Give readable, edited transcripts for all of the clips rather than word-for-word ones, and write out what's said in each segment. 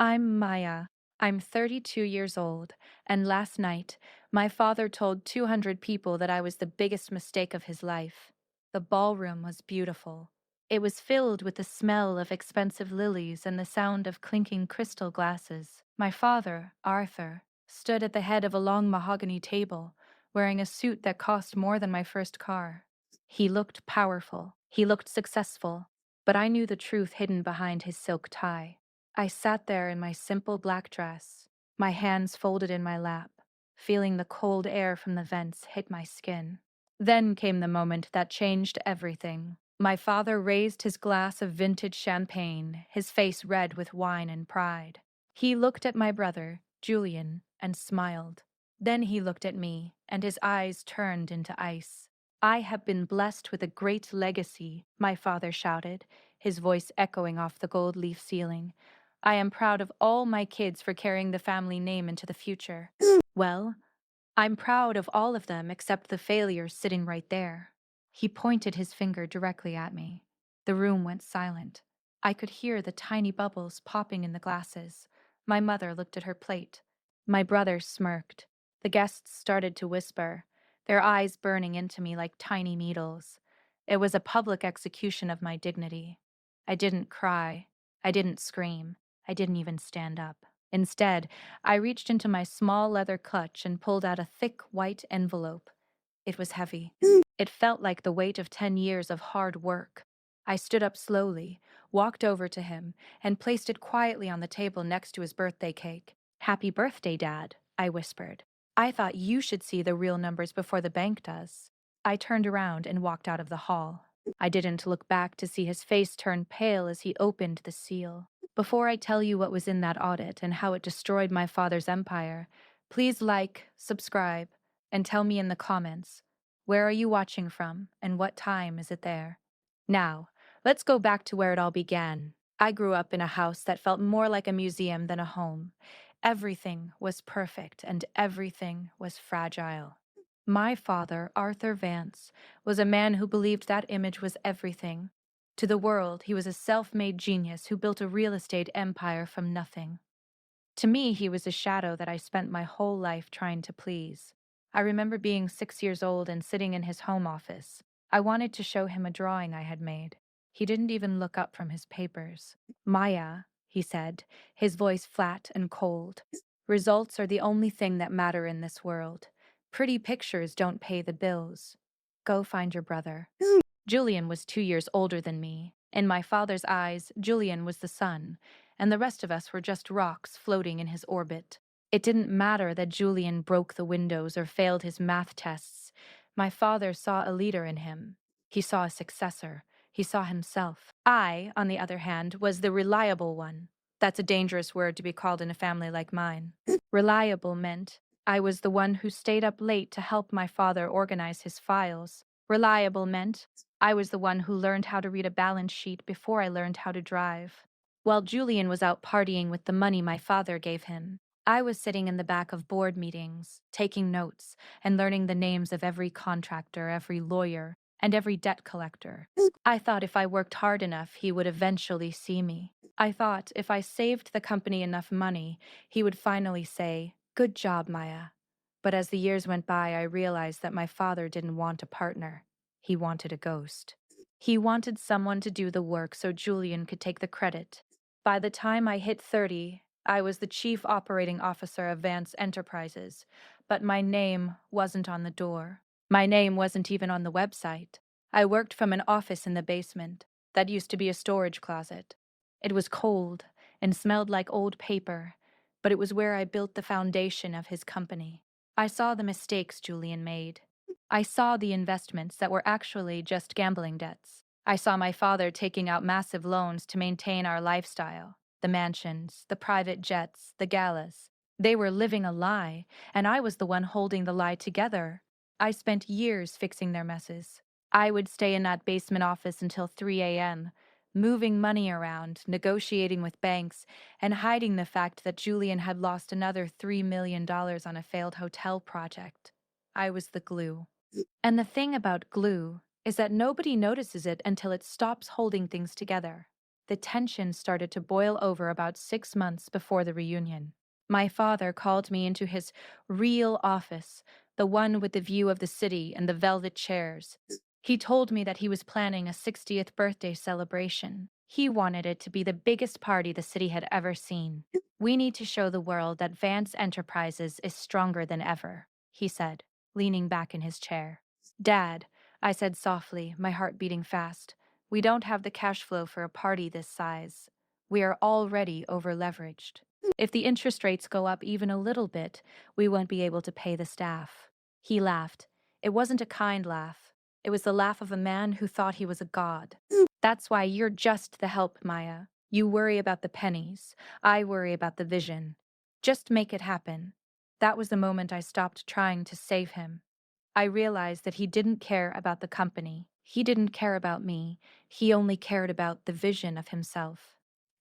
I'm Maya. I'm 32 years old, and last night, my father told 200 people that I was the biggest mistake of his life. The ballroom was beautiful. It was filled with the smell of expensive lilies and the sound of clinking crystal glasses. My father, Arthur, stood at the head of a long mahogany table, wearing a suit that cost more than my first car. He looked powerful. He looked successful, but I knew the truth hidden behind his silk tie. I sat there in my simple black dress, my hands folded in my lap, feeling the cold air from the vents hit my skin. Then came the moment that changed everything. My father raised his glass of vintage champagne, his face red with wine and pride. He looked at my brother, Julian, and smiled. Then he looked at me, and his eyes turned into ice. "I have been blessed with a great legacy," my father shouted, his voice echoing off the gold leaf ceiling. "I am proud of all my kids for carrying the family name into the future." Well, I'm proud of all of them except the failures sitting right there. He pointed his finger directly at me. The room went silent. I could hear the tiny bubbles popping in the glasses. My mother looked at her plate. My brother smirked. The guests started to whisper, their eyes burning into me like tiny needles. It was a public execution of my dignity. I didn't cry. I didn't scream. I didn't even stand up. Instead, I reached into my small leather clutch and pulled out a thick white envelope. It was heavy. It felt like the weight of 10 years of hard work. I stood up slowly, walked over to him, and placed it quietly on the table next to his birthday cake. "Happy birthday, Dad," I whispered. "I thought you should see the real numbers before the bank does." I turned around and walked out of the hall. I didn't look back to see his face turn pale as he opened the seal. Before I tell you what was in that audit and how it destroyed my father's empire, please like, subscribe, and tell me in the comments, where are you watching from and what time is it there? Now, let's go back to where it all began. I grew up in a house that felt more like a museum than a home. Everything was perfect and everything was fragile. My father, Arthur Vance, was a man who believed that image was everything. To the world, he was a self-made genius who built a real estate empire from nothing. To me, he was a shadow that I spent my whole life trying to please. I remember being 6 years old and sitting in his home office. I wanted to show him a drawing I had made. He didn't even look up from his papers. "Maya," he said, his voice flat and cold. "Results are the only thing that matter in this world. Pretty pictures don't pay the bills. Go find your brother." Julian was 2 years older than me. In my father's eyes, Julian was the sun, and the rest of us were just rocks floating in his orbit. It didn't matter that Julian broke the windows or failed his math tests. My father saw a leader in him. He saw a successor. He saw himself. I, on the other hand, was the reliable one. That's a dangerous word to be called in a family like mine. Reliable meant I was the one who stayed up late to help my father organize his files. Reliable meant I was the one who learned how to read a balance sheet before I learned how to drive. While Julian was out partying with the money my father gave him, I was sitting in the back of board meetings, taking notes, and learning the names of every contractor, every lawyer, and every debt collector. I thought if I worked hard enough, he would eventually see me. I thought if I saved the company enough money, he would finally say, "Good job, Maya." But as the years went by, I realized that my father didn't want a partner. He wanted a ghost. He wanted someone to do the work so Julian could take the credit. By the time I hit 30, I was the chief operating officer of Vance Enterprises, but my name wasn't on the door. My name wasn't even on the website. I worked from an office in the basement. That used to be a storage closet. It was cold and smelled like old paper, but it was where I built the foundation of his company. I saw the mistakes Julian made. I saw the investments that were actually just gambling debts. I saw my father taking out massive loans to maintain our lifestyle. The mansions, the private jets, the galas. They were living a lie, and I was the one holding the lie together. I spent years fixing their messes. I would stay in that basement office until 3 a.m., moving money around, negotiating with banks, and hiding the fact that Julian had lost another $3 million on a failed hotel project. I was the glue. And the thing about glue is that nobody notices it until it stops holding things together. The tension started to boil over about 6 months before the reunion. My father called me into his real office, the one with the view of the city and the velvet chairs. He told me that he was planning a 60th birthday celebration. He wanted it to be the biggest party the city had ever seen. We need to show the world that Vance Enterprises is stronger than ever, he said, leaning back in his chair. Dad, I said softly, my heart beating fast, we don't have the cash flow for a party this size. We are already over-leveraged. If the interest rates go up even a little bit, we won't be able to pay the staff. He laughed. It wasn't a kind laugh. It was the laugh of a man who thought he was a god. That's why you're just the help, Maya. You worry about the pennies. I worry about the vision. Just make it happen. That was the moment I stopped trying to save him. I realized that he didn't care about the company. He didn't care about me. He only cared about the vision of himself.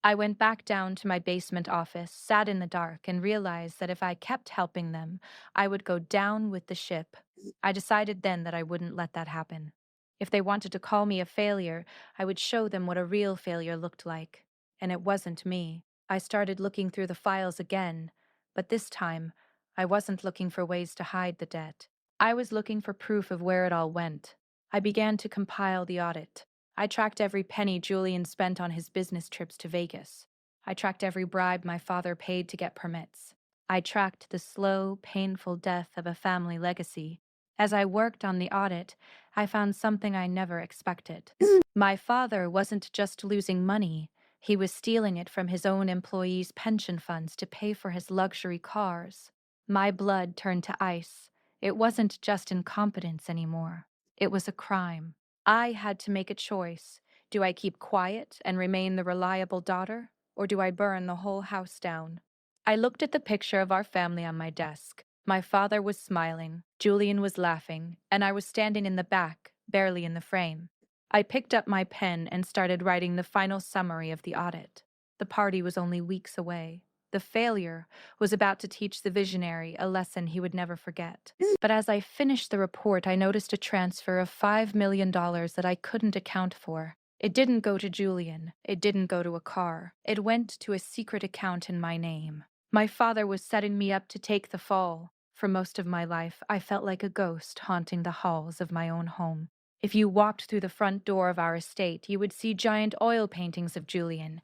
I went back down to my basement office, sat in the dark, and realized that if I kept helping them, I would go down with the ship. I decided then that I wouldn't let that happen. If they wanted to call me a failure, I would show them what a real failure looked like. And it wasn't me. I started looking through the files again, but this time, I wasn't looking for ways to hide the debt. I was looking for proof of where it all went. I began to compile the audit. I tracked every penny Julian spent on his business trips to Vegas. I tracked every bribe my father paid to get permits. I tracked the slow, painful death of a family legacy. As I worked on the audit, I found something I never expected. My father wasn't just losing money, he was stealing it from his own employees' pension funds to pay for his luxury cars. My blood turned to ice. It wasn't just incompetence anymore. It was a crime. I had to make a choice. Do I keep quiet and remain the reliable daughter, or do I burn the whole house down? I looked at the picture of our family on my desk. My father was smiling, Julian was laughing, and I was standing in the back, barely in the frame. I picked up my pen and started writing the final summary of the audit. The party was only weeks away. The failure was about to teach the visionary a lesson he would never forget. But as I finished the report, I noticed a transfer of $5 million that I couldn't account for. It didn't go to Julian. It didn't go to a car. It went to a secret account in my name. My father was setting me up to take the fall. For most of my life, I felt like a ghost haunting the halls of my own home. If you walked through the front door of our estate, you would see giant oil paintings of Julian.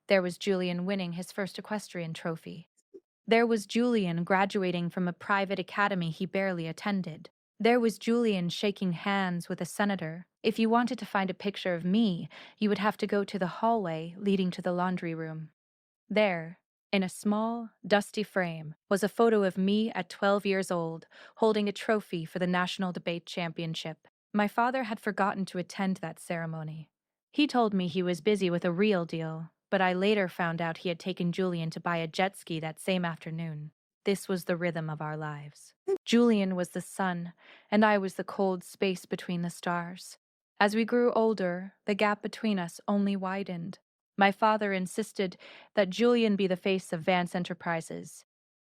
There was Julian winning his first equestrian trophy. There was Julian graduating from a private academy he barely attended. There was Julian shaking hands with a senator. If you wanted to find a picture of me, you would have to go to the hallway leading to the laundry room. There, in a small, dusty frame, was a photo of me at 12 years old, holding a trophy for the National Debate Championship. My father had forgotten to attend that ceremony. He told me he was busy with a real deal, but I later found out he had taken Julian to buy a jet ski that same afternoon. This was the rhythm of our lives. Julian was the sun, and I was the cold space between the stars. As we grew older, the gap between us only widened. My father insisted that Julian be the face of Vance Enterprises.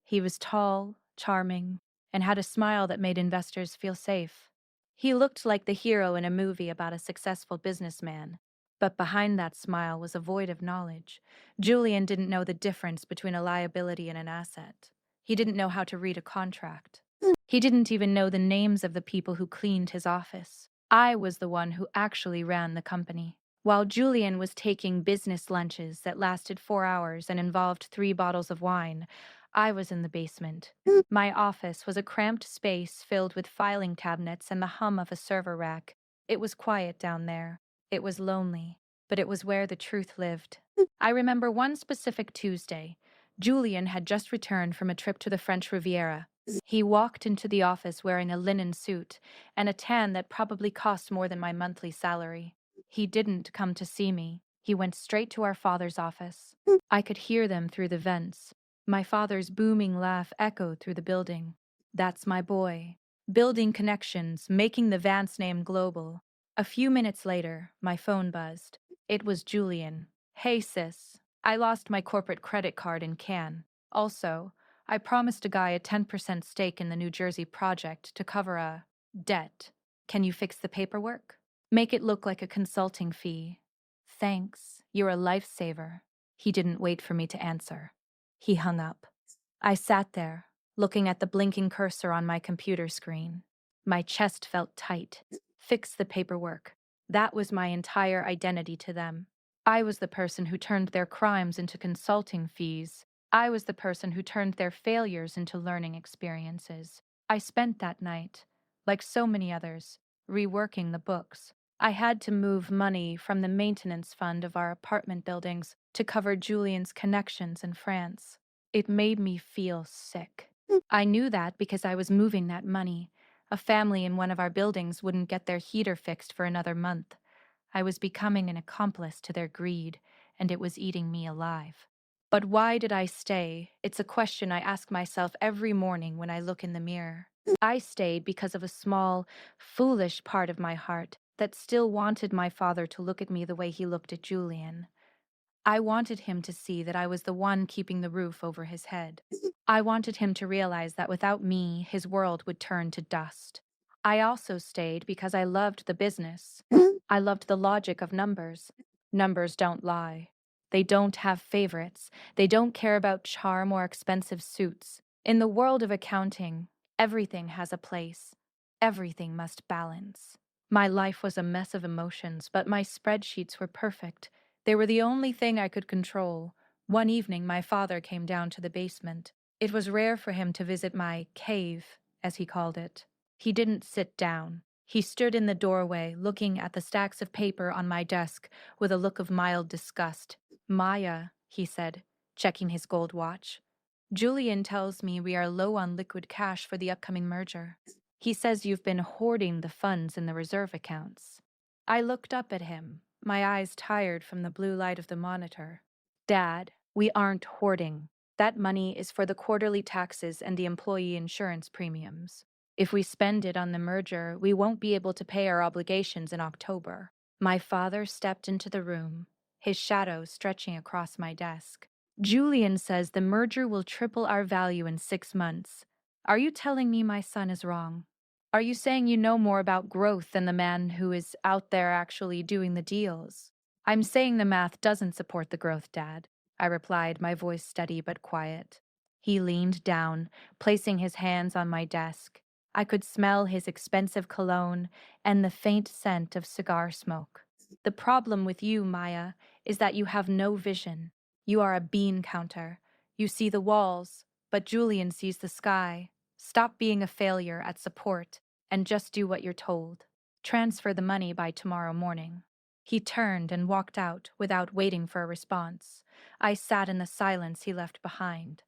He was tall, charming, and had a smile that made investors feel safe. He looked like the hero in a movie about a successful businessman. But behind that smile was a void of knowledge. Julian didn't know the difference between a liability and an asset. He didn't know how to read a contract. He didn't even know the names of the people who cleaned his office. I was the one who actually ran the company. While Julian was taking business lunches that lasted 4 hours and involved 3 bottles of wine, I was in the basement. My office was a cramped space filled with filing cabinets and the hum of a server rack. It was quiet down there. It was lonely, but it was where the truth lived. I remember one specific Tuesday. Julian had just returned from a trip to the French Riviera. He walked into the office wearing a linen suit and a tan that probably cost more than my monthly salary. He didn't come to see me. He went straight to our father's office. I could hear them through the vents. My father's booming laugh echoed through the building. That's my boy. Building connections, making the Vance name global. A few minutes later, my phone buzzed. It was Julian. Hey sis, I lost my corporate credit card in Cannes. Also, I promised a guy a 10% stake in the New Jersey project to cover a debt. Can you fix the paperwork? Make it look like a consulting fee. Thanks. You're a lifesaver. He didn't wait for me to answer. He hung up. I sat there, looking at the blinking cursor on my computer screen. My chest felt tight. Fix the paperwork. That was my entire identity to them. I was the person who turned their crimes into consulting fees. I was the person who turned their failures into learning experiences. I spent that night, like so many others, reworking the books. I had to move money from the maintenance fund of our apartment buildings to cover Julian's connections in France. It made me feel sick. I knew that because I was moving that money. A family in one of our buildings wouldn't get their heater fixed for another month. I was becoming an accomplice to their greed, and it was eating me alive. But why did I stay? It's a question I ask myself every morning when I look in the mirror. I stayed because of a small, foolish part of my heart that still wanted my father to look at me the way he looked at Julian. I wanted him to see that I was the one keeping the roof over his head. I wanted him to realize that without me, his world would turn to dust. I also stayed because I loved the business. I loved the logic of numbers. Numbers don't lie. They don't have favorites. They don't care about charm or expensive suits. In the world of accounting, everything has a place. Everything must balance. My life was a mess of emotions, but my spreadsheets were perfect. They were the only thing I could control. One evening, my father came down to the basement. It was rare for him to visit my cave, as he called it. He didn't sit down. He stood in the doorway, looking at the stacks of paper on my desk with a look of mild disgust. Maya, he said, checking his gold watch. Julian tells me we are low on liquid cash for the upcoming merger. He says you've been hoarding the funds in the reserve accounts. I looked up at him, my eyes tired from the blue light of the monitor. Dad, we aren't hoarding. That money is for the quarterly taxes and the employee insurance premiums. If we spend it on the merger, we won't be able to pay our obligations in October. My father stepped into the room, his shadow stretching across my desk. Julian says the merger will triple our value in 6 months. Are you telling me my son is wrong? Are you saying you know more about growth than the man who is out there actually doing the deals? I'm saying the math doesn't support the growth, Dad, I replied, my voice steady but quiet. He leaned down, placing his hands on my desk. I could smell his expensive cologne and the faint scent of cigar smoke. The problem with you, Maya, is that you have no vision. You are a bean counter. You see the walls, but Julian sees the sky. Stop being a failure at support and just do what you're told. Transfer the money by tomorrow morning. He turned and walked out without waiting for a response. I sat in the silence he left behind.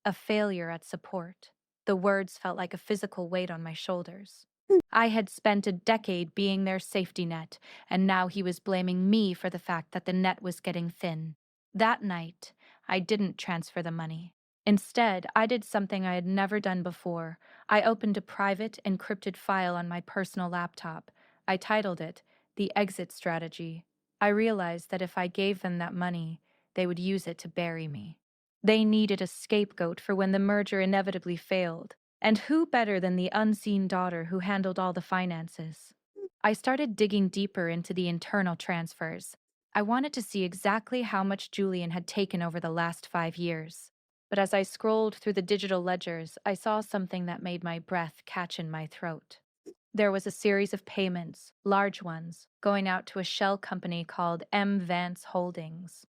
A failure at support. The words felt like a physical weight on my shoulders. I had spent a decade being their safety net, and now he was blaming me for the fact that the net was getting thin. That night, I didn't transfer the money. Instead, I did something I had never done before. I opened a private, encrypted file on my personal laptop. I titled it, The Exit Strategy. I realized that if I gave them that money, they would use it to bury me. They needed a scapegoat for when the merger inevitably failed. And who better than the unseen daughter who handled all the finances? I started digging deeper into the internal transfers. I wanted to see exactly how much Julian had taken over the last 5 years. But as I scrolled through the digital ledgers, I saw something that made my breath catch in my throat. There was a series of payments, large ones, going out to a shell company called Vance Holdings.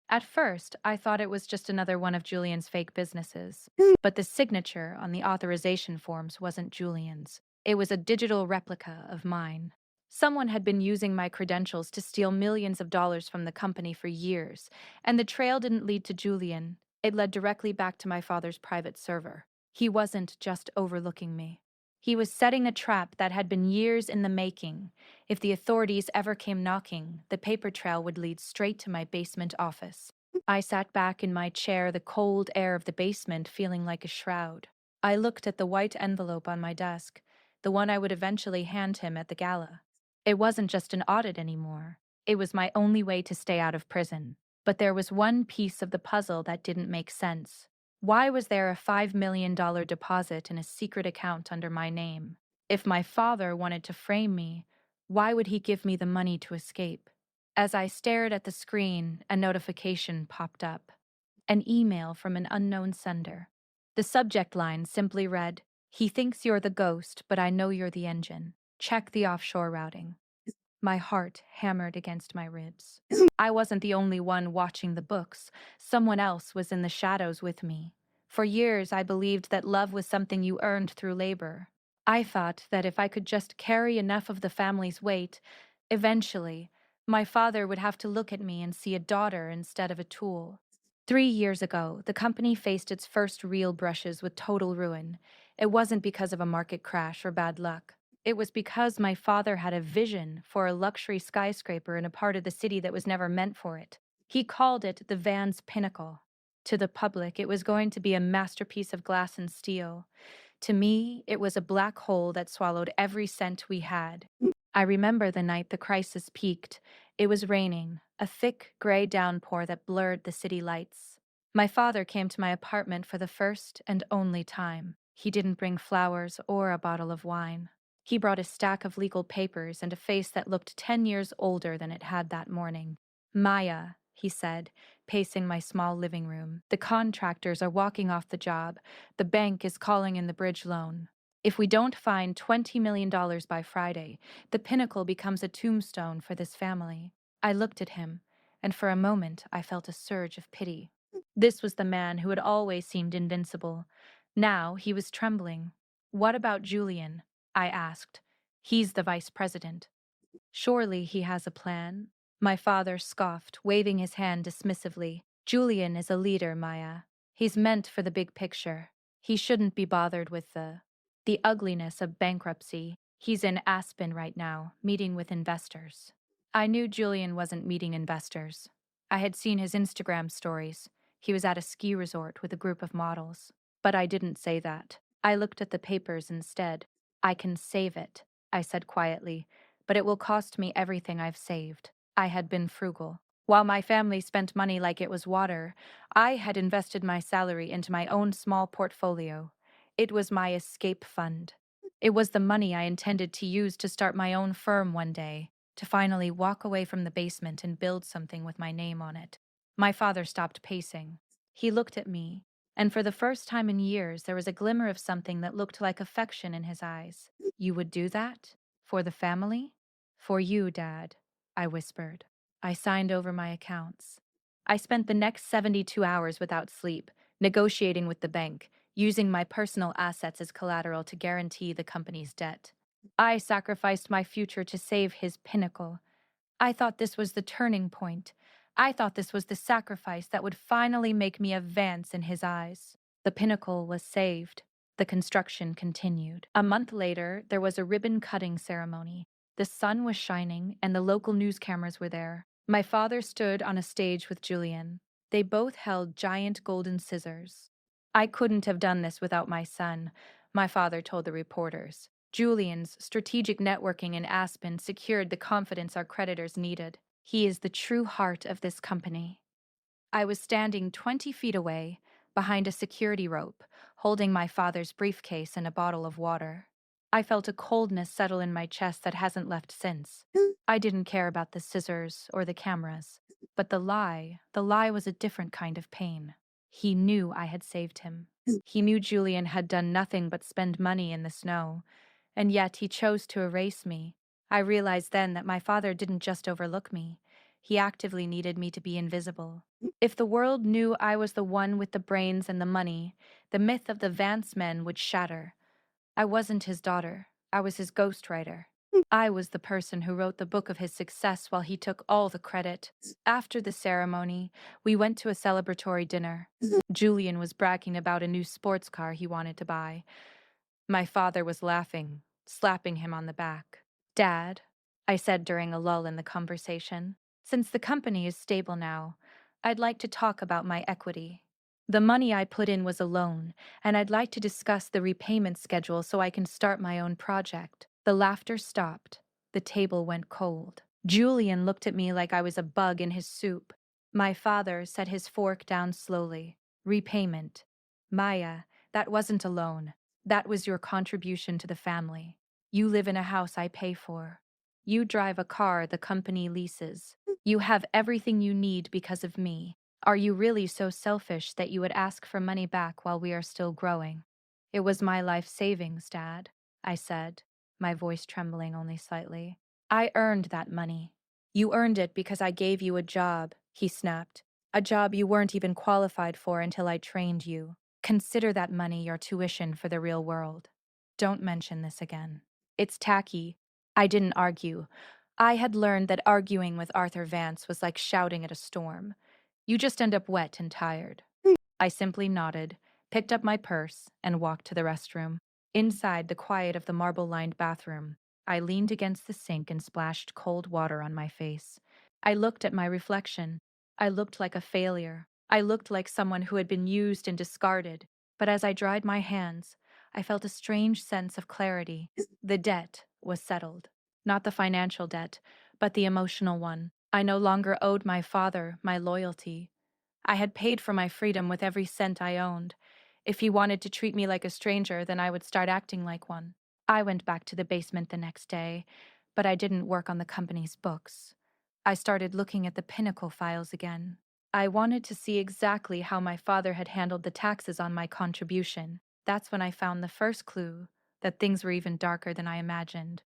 At first, I thought it was just another one of Julian's fake businesses. But the signature on the authorization forms wasn't Julian's. It was a digital replica of mine. Someone had been using my credentials to steal millions of dollars from the company for years, and the trail didn't lead to Julian. It led directly back to my father's private server. He wasn't just overlooking me. He was setting a trap that had been years in the making. If the authorities ever came knocking, the paper trail would lead straight to my basement office. I sat back in my chair, the cold air of the basement feeling like a shroud. I looked at the white envelope on my desk, the one I would eventually hand him at the gala. It wasn't just an audit anymore. It was my only way to stay out of prison. But there was one piece of the puzzle that didn't make sense. Why was there a $5 million deposit in a secret account under my name? If my father wanted to frame me, why would he give me the money to escape? As I stared at the screen, a notification popped up. An email from an unknown sender. The subject line simply read, "He thinks you're the ghost, but I know you're the engine. Check the offshore routing." My heart hammered against my ribs. I wasn't the only one watching the books. Someone else was in the shadows with me. For years, I believed that love was something you earned through labor. I thought that if I could just carry enough of the family's weight, eventually, my father would have to look at me and see a daughter instead of a tool. 3 years ago, the company faced its first real brushes with total ruin. It wasn't because of a market crash or bad luck. It was because my father had a vision for a luxury skyscraper in a part of the city that was never meant for it. He called it the Vance Pinnacle. To the public, it was going to be a masterpiece of glass and steel. To me, it was a black hole that swallowed every cent we had. I remember the night the crisis peaked. It was raining, a thick, gray downpour that blurred the city lights. My father came to my apartment for the first and only time. He didn't bring flowers or a bottle of wine. He brought a stack of legal papers and a face that looked 10 years older than it had that morning. "Maya," he said, pacing my small living room, "the contractors are walking off the job. The bank is calling in the bridge loan. If we don't find $20 million by Friday, the Pinnacle becomes a tombstone for this family." I looked at him, and for a moment I felt a surge of pity. This was the man who had always seemed invincible. Now he was trembling. "What about Julian?" I asked. "He's the vice president. Surely he has a plan?" My father scoffed, waving his hand dismissively. "Julian is a leader, Maya. He's meant for the big picture. He shouldn't be bothered with the ugliness of bankruptcy. He's in Aspen right now, meeting with investors." I knew Julian wasn't meeting investors. I had seen his Instagram stories. He was at a ski resort with a group of models. But I didn't say that. I looked at the papers instead. "I can save it," I said quietly, "but it will cost me everything I've saved." I had been frugal. While my family spent money like it was water, I had invested my salary into my own small portfolio. It was my escape fund. It was the money I intended to use to start my own firm one day, to finally walk away from the basement and build something with my name on it. My father stopped pacing. He looked at me, and for the first time in years, there was a glimmer of something that looked like affection in his eyes. "You would do that? For the family?" "For you, Dad," I whispered. I signed over my accounts. I spent the next 72 hours without sleep, negotiating with the bank, using my personal assets as collateral to guarantee the company's debt. I sacrificed my future to save his Pinnacle. I thought this was the turning point. I thought this was the sacrifice that would finally make me a Vance in his eyes. The Pinnacle was saved. The construction continued. A month later, there was a ribbon-cutting ceremony. The sun was shining, and the local news cameras were there. My father stood on a stage with Julian. They both held giant golden scissors. "I couldn't have done this without my son," my father told the reporters. "Julian's strategic networking in Aspen secured the confidence our creditors needed. He is the true heart of this company." I was standing 20 feet away, behind a security rope, holding my father's briefcase and a bottle of water. I felt a coldness settle in my chest that hasn't left since. I didn't care about the scissors or the cameras, but the lie was a different kind of pain. He knew I had saved him. He knew Julian had done nothing but spend money in the snow, and yet he chose to erase me. I realized then that my father didn't just overlook me. He actively needed me to be invisible. If the world knew I was the one with the brains and the money, the myth of the Vance men would shatter. I wasn't his daughter. I was his ghostwriter. I was the person who wrote the book of his success while he took all the credit. After the ceremony, we went to a celebratory dinner. Julian was bragging about a new sports car he wanted to buy. My father was laughing, slapping him on the back. "Dad," I said during a lull in the conversation, "since the company is stable now, I'd like to talk about my equity. The money I put in was a loan, and I'd like to discuss the repayment schedule so I can start my own project." The laughter stopped. The table went cold. Julian looked at me like I was a bug in his soup. My father set his fork down slowly. "Repayment. Maya, that wasn't a loan. That was your contribution to the family. You live in a house I pay for. You drive a car the company leases. You have everything you need because of me. Are you really so selfish that you would ask for money back while we are still growing? It was my life savings, Dad, I said, my voice trembling only slightly. I earned that money. You earned it because I gave you a job, he snapped. A job you weren't even qualified for until I trained you. Consider that money your tuition for the real world. Don't mention this again. It's tacky. I didn't argue. I had learned that arguing with Arthur Vance was like shouting at a storm. You just end up wet and tired. I simply nodded, picked up my purse, and walked to the restroom. Inside the quiet of the marble-lined bathroom, I leaned against the sink and splashed cold water on my face. I looked at my reflection. I looked like a failure. I looked like someone who had been used and discarded. But as I dried my hands, I felt a strange sense of clarity. The debt was settled. Not the financial debt, but the emotional one. I no longer owed my father my loyalty. I had paid for my freedom with every cent I owned. If he wanted to treat me like a stranger, then I would start acting like one. I went back to the basement the next day, but I didn't work on the company's books. I started looking at the Pinnacle files again. I wanted to see exactly how my father had handled the taxes on my contribution. That's when I found the first clue that things were even darker than I imagined.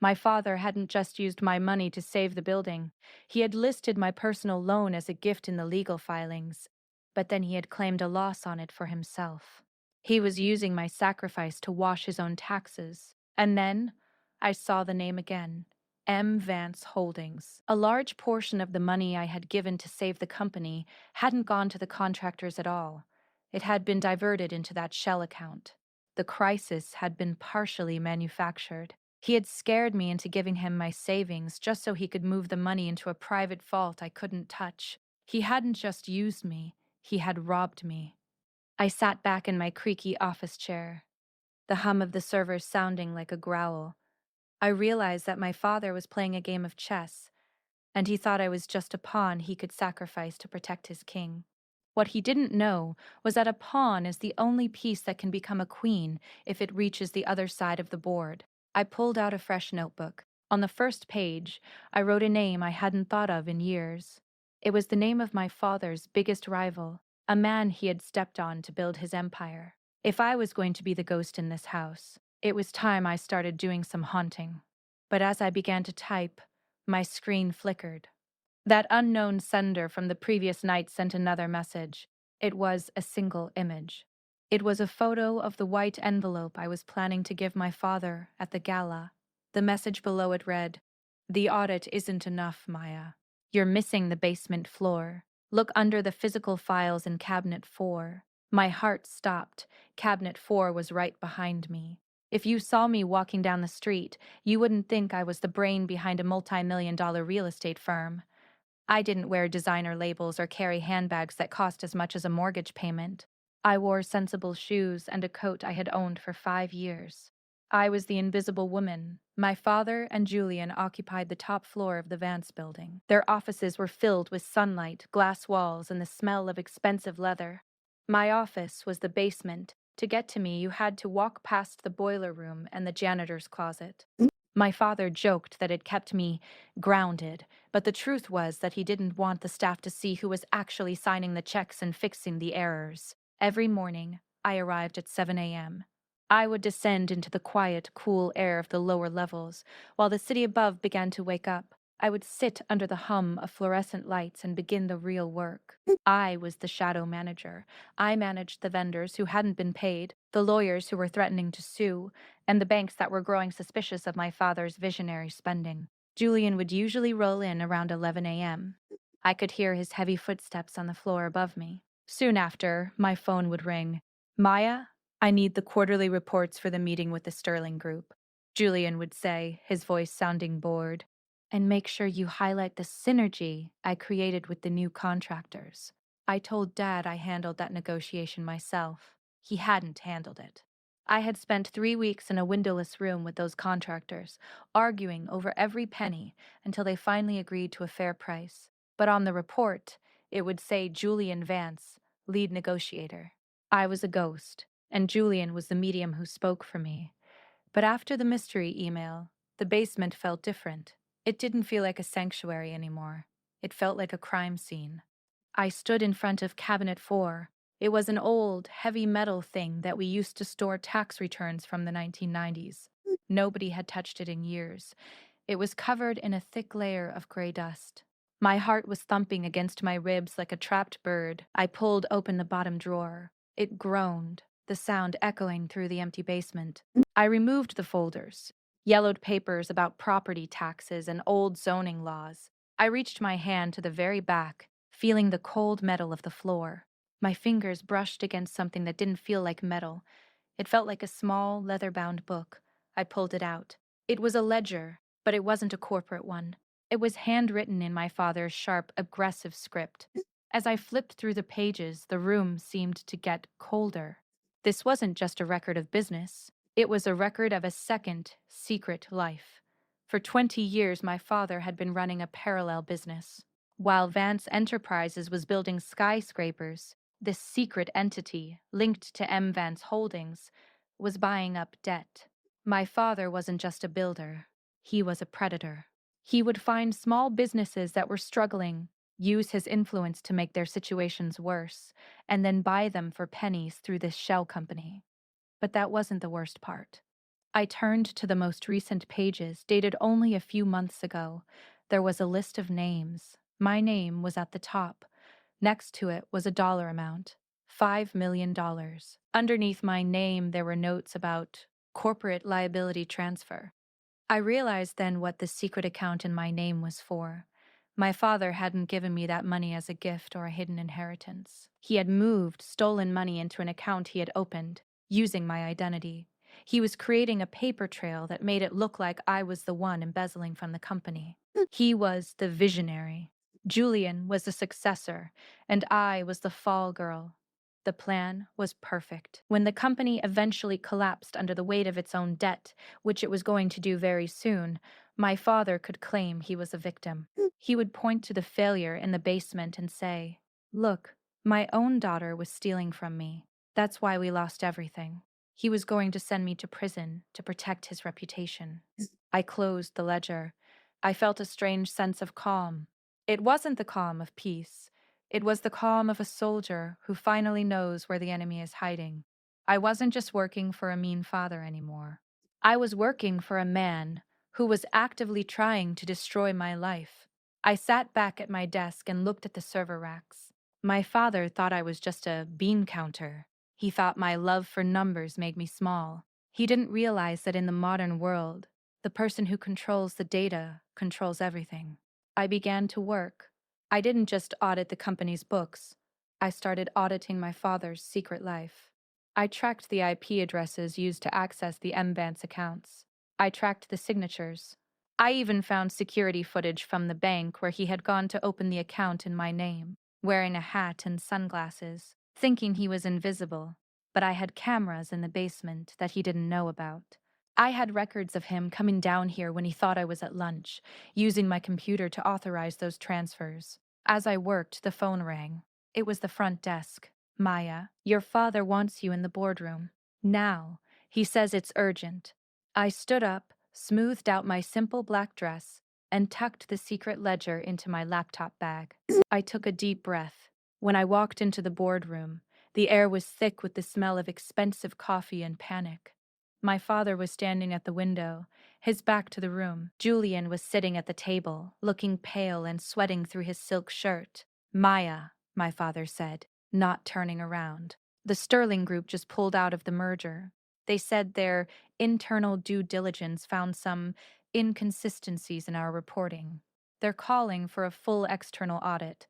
My father hadn't just used my money to save the building. He had listed my personal loan as a gift in the legal filings, but then he had claimed a loss on it for himself. He was using my sacrifice to wash his own taxes. And then I saw the name again. M. Vance Holdings. A large portion of the money I had given to save the company hadn't gone to the contractors at all. It had been diverted into that shell account. The crisis had been partially manufactured. He had scared me into giving him my savings just so he could move the money into a private vault I couldn't touch. He hadn't just used me, he had robbed me. I sat back in my creaky office chair, the hum of the servers sounding like a growl. I realized that my father was playing a game of chess, and he thought I was just a pawn he could sacrifice to protect his king. What he didn't know was that a pawn is the only piece that can become a queen if it reaches the other side of the board. I pulled out a fresh notebook. On the first page, I wrote a name I hadn't thought of in years. It was the name of my father's biggest rival, a man he had stepped on to build his empire. If I was going to be the ghost in this house, it was time I started doing some haunting. But as I began to type, my screen flickered. That unknown sender from the previous night sent another message. It was a single image. It was a photo of the white envelope I was planning to give my father at the gala. The message below it read, "The audit isn't enough, Maya. You're missing the basement floor. Look under the physical files in Cabinet 4. My heart stopped. Cabinet 4 was right behind me. If you saw me walking down the street, you wouldn't think I was the brain behind a multi-million-dollar real estate firm. I didn't wear designer labels or carry handbags that cost as much as a mortgage payment. I wore sensible shoes and a coat I had owned for 5 years. I was the invisible woman. My father and Julian occupied the top floor of the Vance building. Their offices were filled with sunlight, glass walls, and the smell of expensive leather. My office was the basement. To get to me, you had to walk past the boiler room and the janitor's closet. My father joked that it kept me grounded, but the truth was that he didn't want the staff to see who was actually signing the checks and fixing the errors. Every morning, I arrived at 7 a.m. I would descend into the quiet, cool air of the lower levels, while the city above began to wake up. I would sit under the hum of fluorescent lights and begin the real work. I was the shadow manager. I managed the vendors who hadn't been paid, the lawyers who were threatening to sue, and the banks that were growing suspicious of my father's visionary spending. Julian would usually roll in around 11 a.m. I could hear his heavy footsteps on the floor above me. Soon after, my phone would ring. "Maya, I need the quarterly reports for the meeting with the Sterling Group," Julian would say, his voice sounding bored. "And make sure you highlight the synergy I created with the new contractors." I told Dad I handled that negotiation myself. He hadn't handled it. I had spent 3 weeks in a windowless room with those contractors, arguing over every penny until they finally agreed to a fair price. But on the report, it would say Julian Vance, lead negotiator. I was a ghost, and Julian was the medium who spoke for me. But after the mystery email, the basement felt different. It didn't feel like a sanctuary anymore. It felt like a crime scene. I stood in front of Cabinet 4. It was an old, heavy metal thing that we used to store tax returns from the 1990s. Nobody had touched it in years. It was covered in a thick layer of gray dust. My heart was thumping against my ribs like a trapped bird. I pulled open the bottom drawer. It groaned, the sound echoing through the empty basement. I removed the folders, yellowed papers about property taxes and old zoning laws. I reached my hand to the very back, feeling the cold metal of the floor. My fingers brushed against something that didn't feel like metal. It felt like a small, leather-bound book. I pulled it out. It was a ledger, but it wasn't a corporate one. It was handwritten in my father's sharp, aggressive script. As I flipped through the pages, the room seemed to get colder. This wasn't just a record of business. It was a record of a second, secret life. For 20 years, my father had been running a parallel business. While Vance Enterprises was building skyscrapers, this secret entity, linked to M. Vance Holdings, was buying up debt. My father wasn't just a builder, he was a predator. He would find small businesses that were struggling, use his influence to make their situations worse, and then buy them for pennies through this shell company. But that wasn't the worst part. I turned to the most recent pages, dated only a few months ago. There was a list of names. My name was at the top. Next to it was a dollar amount, $5 million. Underneath my name, there were notes about corporate liability transfer. I realized then what the secret account in my name was for. My father hadn't given me that money as a gift or a hidden inheritance. He had moved stolen money into an account he had opened, using my identity. He was creating a paper trail that made it look like I was the one embezzling from the company. He was the visionary. Julian was the successor, and I was the fall girl. The plan was perfect. When the company eventually collapsed under the weight of its own debt, which it was going to do very soon, my father could claim he was a victim. He would point to the failure in the basement and say, "Look, my own daughter was stealing from me. That's why we lost everything." He was going to send me to prison to protect his reputation. I closed the ledger. I felt a strange sense of calm. It wasn't the calm of peace. It was the calm of a soldier who finally knows where the enemy is hiding. I wasn't just working for a mean father anymore. I was working for a man who was actively trying to destroy my life. I sat back at my desk and looked at the server racks. My father thought I was just a bean counter. He thought my love for numbers made me small. He didn't realize that in the modern world, the person who controls the data controls everything. I began to work. I didn't just audit the company's books. I started auditing my father's secret life. I tracked the IP addresses used to access the MVance accounts. I tracked the signatures. I even found security footage from the bank where he had gone to open the account in my name, wearing a hat and sunglasses, thinking he was invisible. But I had cameras in the basement that he didn't know about. I had records of him coming down here when he thought I was at lunch, using my computer to authorize those transfers. As I worked, the phone rang. It was the front desk. "Maya, your father wants you in the boardroom. Now. He says it's urgent." I stood up, smoothed out my simple black dress, and tucked the secret ledger into my laptop bag. I took a deep breath. When I walked into the boardroom, the air was thick with the smell of expensive coffee and panic. My father was standing at the window, his back to the room. Julian was sitting at the table, looking pale and sweating through his silk shirt. "Maya," my father said, not turning around. "The Sterling Group just pulled out of the merger. They said their internal due diligence found some inconsistencies in our reporting. They're calling for a full external audit."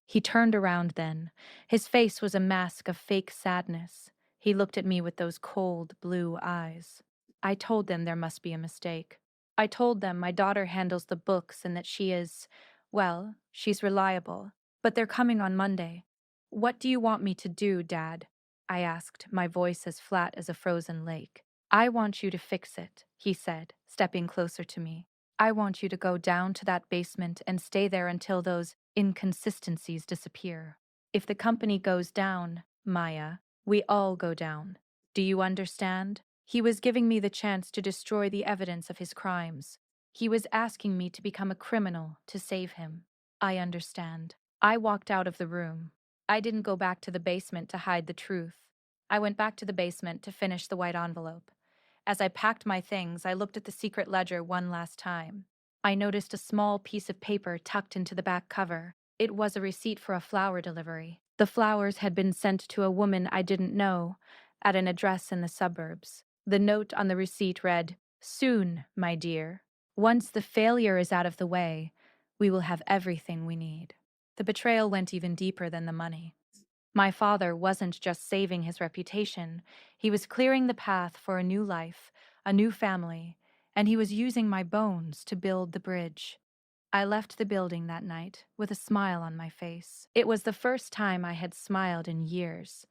He turned around then. His face was a mask of fake sadness. He looked at me with those cold, blue eyes. I told them there must be a mistake. I told them my daughter handles the books and that she is, well, she's reliable. But they're coming on Monday. "What do you want me to do, Dad?" I asked, my voice as flat as a frozen lake. "I want you to fix it," he said, stepping closer to me. "I want you to go down to that basement and stay there until those inconsistencies disappear. If the company goes down, Maya, we all go down. Do you understand?" He was giving me the chance to destroy the evidence of his crimes. He was asking me to become a criminal to save him. I understand. I walked out of the room. I didn't go back to the basement to hide the truth. I went back to the basement to finish the white envelope. As I packed my things, I looked at the secret ledger one last time. I noticed a small piece of paper tucked into the back cover. It was a receipt for a flower delivery. The flowers had been sent to a woman I didn't know, at an address in the suburbs. The note on the receipt read, "Soon, my dear. Once the failure is out of the way, we will have everything we need." The betrayal went even deeper than the money. My father wasn't just saving his reputation, he was clearing the path for a new life, a new family, and he was using my bones to build the bridge. I left the building that night with a smile on my face. It was the first time I had smiled in years.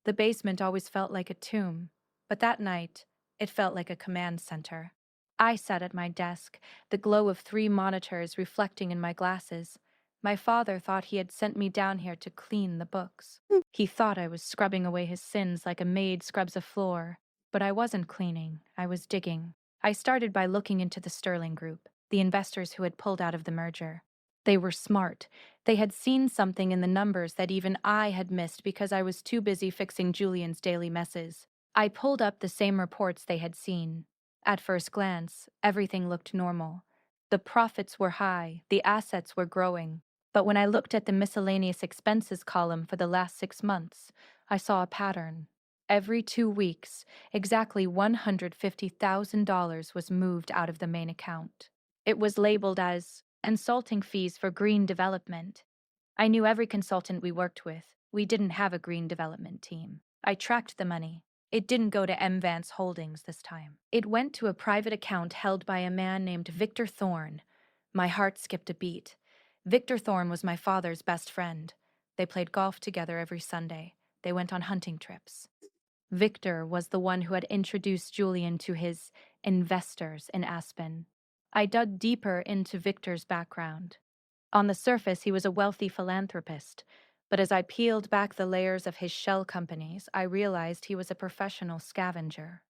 The basement always felt like a tomb, but that night, it felt like a command center. I sat at my desk, the glow of 3 monitors reflecting in my glasses. My father thought he had sent me down here to clean the books. He thought I was scrubbing away his sins like a maid scrubs a floor. But I wasn't cleaning, I was digging. I started by looking into the Sterling Group, the investors who had pulled out of the merger. They were smart. They had seen something in the numbers that even I had missed because I was too busy fixing Julian's daily messes. I pulled up the same reports they had seen. At first glance, everything looked normal. The profits were high, the assets were growing. But when I looked at the miscellaneous expenses column for the last 6 months, I saw a pattern. Every 2 weeks, exactly $150,000 was moved out of the main account. It was labeled as consulting fees for green development. I knew every consultant we worked with. We didn't have a green development team. I tracked the money. It didn't go to M. Vance Holdings this time. It went to a private account held by a man named Victor Thorne. My heart skipped a beat. Victor Thorne was my father's best friend. They played golf together every Sunday. They went on hunting trips. Victor was the one who had introduced Julian to his investors in Aspen. I dug deeper into Victor's background. On the surface, he was a wealthy philanthropist, but as I peeled back the layers of his shell companies, I realized he was a professional scavenger.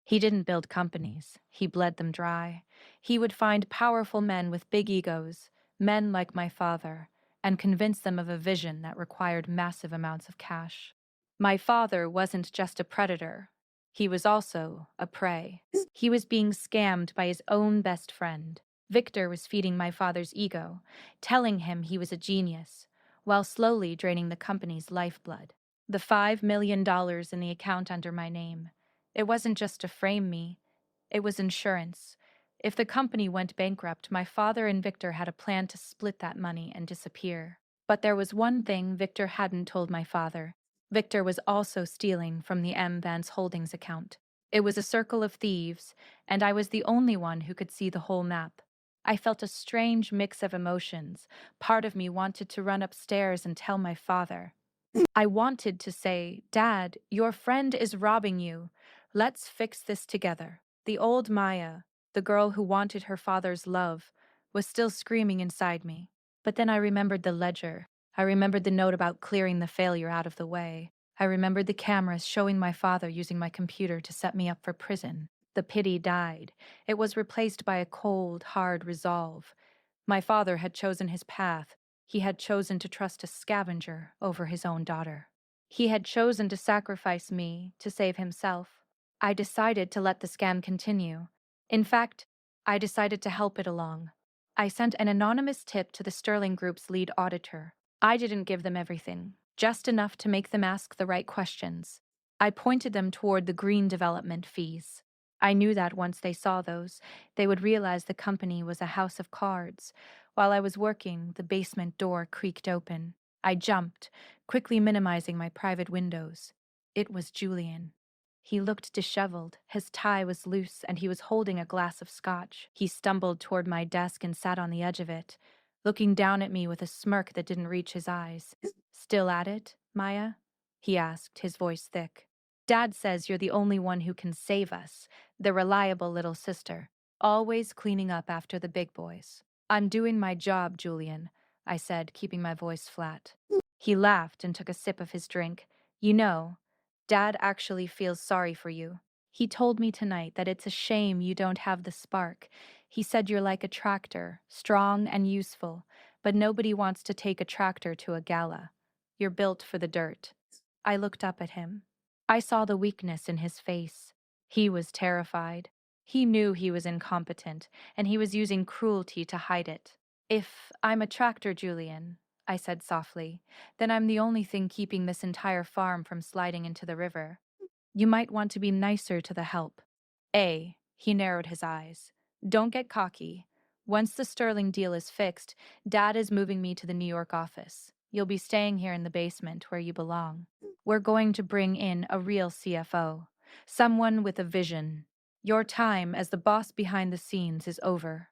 He didn't build companies, he bled them dry. He would find powerful men with big egos, men like my father, and convince them of a vision that required massive amounts of cash. My father wasn't just a predator, he was also a prey. He was being scammed by his own best friend. Victor was feeding my father's ego, telling him he was a genius, while slowly draining the company's lifeblood. The $5 million in the account under my name. It wasn't just to frame me, it was insurance. If the company went bankrupt, my father and Victor had a plan to split that money and disappear. But there was one thing Victor hadn't told my father. Victor was also stealing from the M. Vance Holdings account. It was a circle of thieves, and I was the only one who could see the whole map. I felt a strange mix of emotions. Part of me wanted to run upstairs and tell my father. I wanted to say, "Dad, your friend is robbing you. Let's fix this together." The old Maya, the girl who wanted her father's love, was still screaming inside me. But then I remembered the ledger. I remembered the note about clearing the failure out of the way. I remembered the cameras showing my father using my computer to set me up for prison. The pity died. It was replaced by a cold, hard resolve. My father had chosen his path. He had chosen to trust a scavenger over his own daughter. He had chosen to sacrifice me to save himself. I decided to let the scam continue. In fact, I decided to help it along. I sent an anonymous tip to the Sterling Group's lead auditor. I didn't give them everything, just enough to make them ask the right questions. I pointed them toward the green development fees. I knew that once they saw those, they would realize the company was a house of cards. While I was working, the basement door creaked open. I jumped, quickly minimizing my private windows. It was Julian. He looked disheveled, his tie was loose, and he was holding a glass of scotch. He stumbled toward my desk and sat on the edge of it, looking down at me with a smirk that didn't reach his eyes. "Still at it, Maya?" he asked, his voice thick. "Dad says you're the only one who can save us, the reliable little sister, always cleaning up after the big boys." "I'm doing my job, Julian," I said, keeping my voice flat. He laughed and took a sip of his drink. "You know, Dad actually feels sorry for you. He told me tonight that it's a shame you don't have the spark. He said you're like a tractor, strong and useful, but nobody wants to take a tractor to a gala. You're built for the dirt. I looked up at him. I saw the weakness in his face. He was terrified. He knew he was incompetent, and he was using cruelty to hide it. If I'm a tractor, Julian, I said softly, then I'm the only thing keeping this entire farm from sliding into the river. You might want to be nicer to the help. He narrowed his eyes. Don't get cocky. Once the Sterling deal is fixed, Dad is moving me to the New York office. You'll be staying here in the basement where you belong. We're going to bring in a real CFO, someone with a vision. Your time as the boss behind the scenes is over.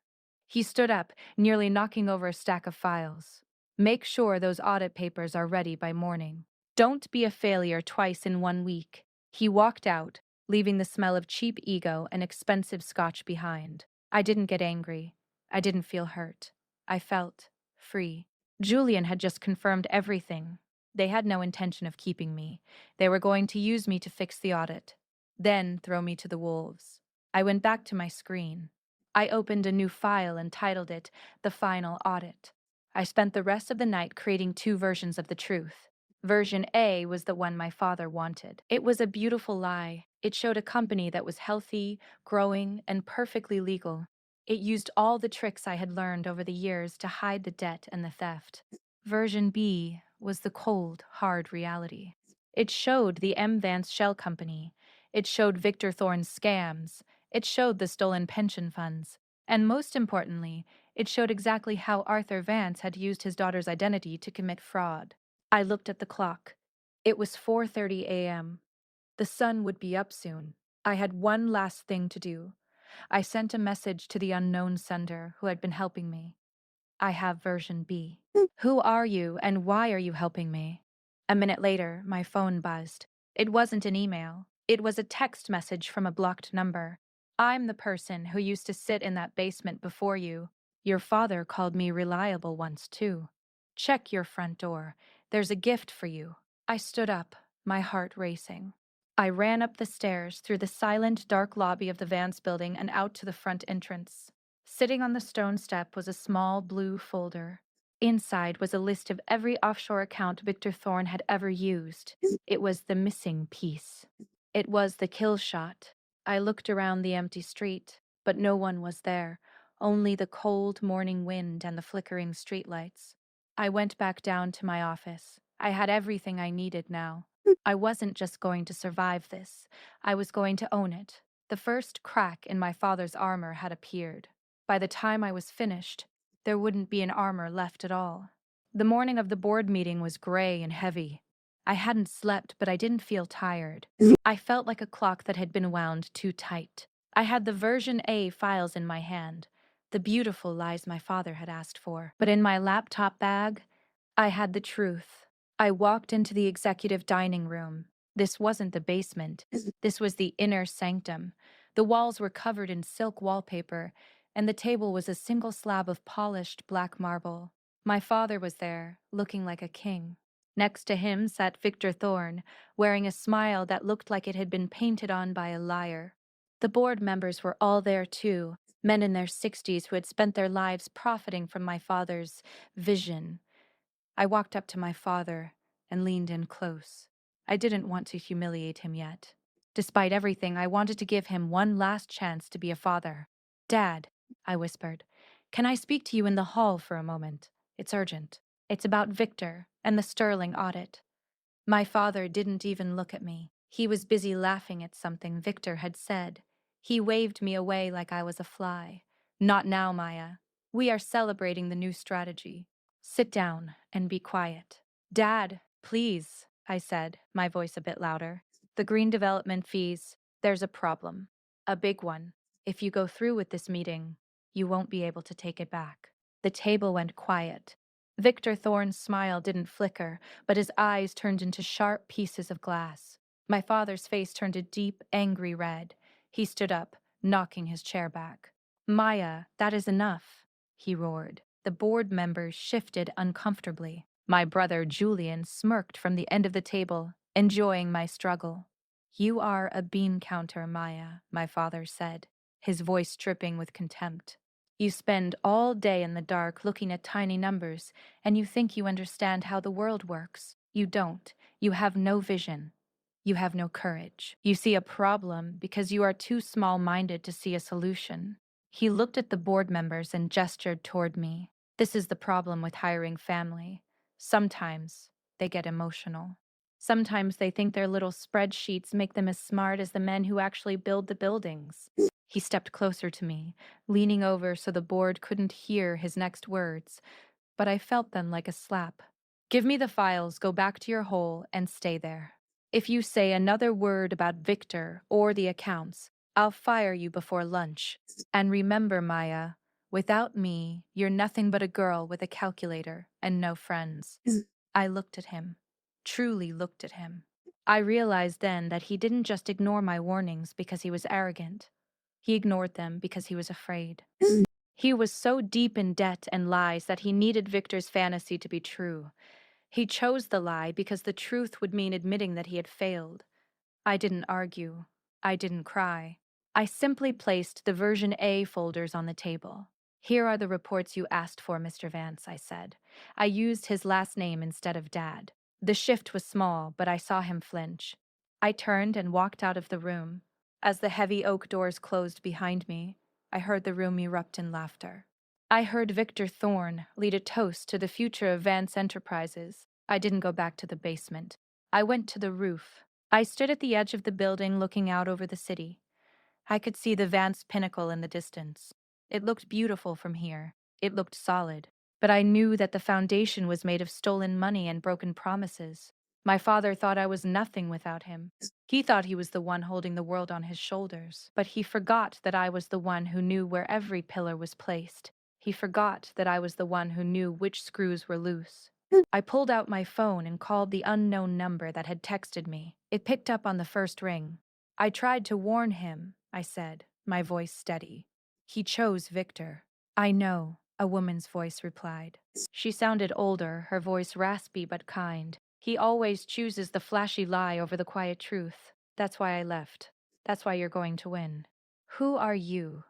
He stood up, nearly knocking over a stack of files. Make sure those audit papers are ready by morning. Don't be a failure twice in 1 week. He walked out, leaving the smell of cheap ego and expensive scotch behind. I didn't get angry. I didn't feel hurt. I felt free. Julian had just confirmed everything. They had no intention of keeping me. They were going to use me to fix the audit, then throw me to the wolves. I went back to my screen. I opened a new file and titled it The Final Audit. I spent the rest of the night creating 2 versions of the truth. Version A was the one my father wanted. It was a beautiful lie. It showed a company that was healthy, growing, and perfectly legal. It used all the tricks I had learned over the years to hide the debt and the theft. Version B was the cold, hard reality. It showed the M. Vance Shell Company. It showed Victor Thorne's scams. It showed the stolen pension funds. And most importantly, it showed exactly how Arthur Vance had used his daughter's identity to commit fraud. I looked at the clock. It was 4:30 a.m. The sun would be up soon. I had one last thing to do. I sent a message to the unknown sender who had been helping me. I have version B. Who are you and why are you helping me? A minute later, my phone buzzed. It wasn't an email. It was a text message from a blocked number. I'm the person who used to sit in that basement before you. Your father called me reliable once, too. Check your front door. There's a gift for you. I stood up, my heart racing. I ran up the stairs through the silent, dark lobby of the Vance building and out to the front entrance. Sitting on the stone step was a small blue folder. Inside was a list of every offshore account Victor Thorne had ever used. It was the missing piece. It was the kill shot. I looked around the empty street, but no one was there, only the cold morning wind and the flickering streetlights. I went back down to my office. I had everything I needed now. I wasn't just going to survive this. I was going to own it. The first crack in my father's armor had appeared. By the time I was finished, there wouldn't be an armor left at all. The morning of the board meeting was gray and heavy. I hadn't slept, but I didn't feel tired. I felt like a clock that had been wound too tight. I had the version A files in my hand, the beautiful lies my father had asked for. But in my laptop bag, I had the truth. I walked into the executive dining room. This wasn't the basement. This was the inner sanctum. The walls were covered in silk wallpaper, and the table was a single slab of polished black marble. My father was there, looking like a king. Next to him sat Victor Thorne, wearing a smile that looked like it had been painted on by a liar. The board members were all there too, men in their 60s who had spent their lives profiting from my father's vision. I walked up to my father and leaned in close. I didn't want to humiliate him yet. Despite everything, I wanted to give him one last chance to be a father. Dad, I whispered, can I speak to you in the hall for a moment? It's urgent. It's about Victor and the Sterling audit. My father didn't even look at me. He was busy laughing at something Victor had said. He waved me away like I was a fly. Not now, Maya. We are celebrating the new strategy. Sit down and be quiet. Dad, please, I said, my voice a bit louder. The green development fees, there's a problem. A big one. If you go through with this meeting, you won't be able to take it back. The table went quiet. Victor Thorne's smile didn't flicker, but his eyes turned into sharp pieces of glass. My father's face turned a deep, angry red. He stood up, knocking his chair back. Maya, that is enough, he roared. The board members shifted uncomfortably. My brother Julian smirked from the end of the table, enjoying my struggle. You are a bean counter, Maya, my father said, his voice dripping with contempt. You spend all day in the dark looking at tiny numbers, and you think you understand how the world works. You don't. You have no vision. You have no courage. You see a problem because you are too small minded to see a solution. He looked at the board members and gestured toward me. This is the problem with hiring family. Sometimes they get emotional. Sometimes they think their little spreadsheets make them as smart as the men who actually build the buildings. He stepped closer to me, leaning over so the board couldn't hear his next words, but I felt them like a slap. Give me the files, go back to your hole, and stay there. If you say another word about Victor or the accounts, I'll fire you before lunch. And remember, Maya, without me, you're nothing but a girl with a calculator and no friends. I looked at him, truly looked at him. I realized then that he didn't just ignore my warnings because he was arrogant. He ignored them because he was afraid. He was so deep in debt and lies that he needed Victor's fantasy to be true. He chose the lie because the truth would mean admitting that he had failed. I didn't argue. I didn't cry. I simply placed the version A folders on the table. Here are the reports you asked for, Mr. Vance, I said. I used his last name instead of Dad. The shift was small, but I saw him flinch. I turned and walked out of the room. As the heavy oak doors closed behind me, I heard the room erupt in laughter. I heard Victor Thorne lead a toast to the future of Vance Enterprises. I didn't go back to the basement. I went to the roof. I stood at the edge of the building looking out over the city. I could see the Vance pinnacle in the distance. It looked beautiful from here. It looked solid. But I knew that the foundation was made of stolen money and broken promises. My father thought I was nothing without him. He thought he was the one holding the world on his shoulders. But he forgot that I was the one who knew where every pillar was placed. He forgot that I was the one who knew which screws were loose. I pulled out my phone and called the unknown number that had texted me. It picked up on the first ring. I tried to warn him, I said, my voice steady. He chose Victor. I know, a woman's voice replied. She sounded older, her voice raspy but kind. He always chooses the flashy lie over the quiet truth. That's why I left. That's why you're going to win. Who are you?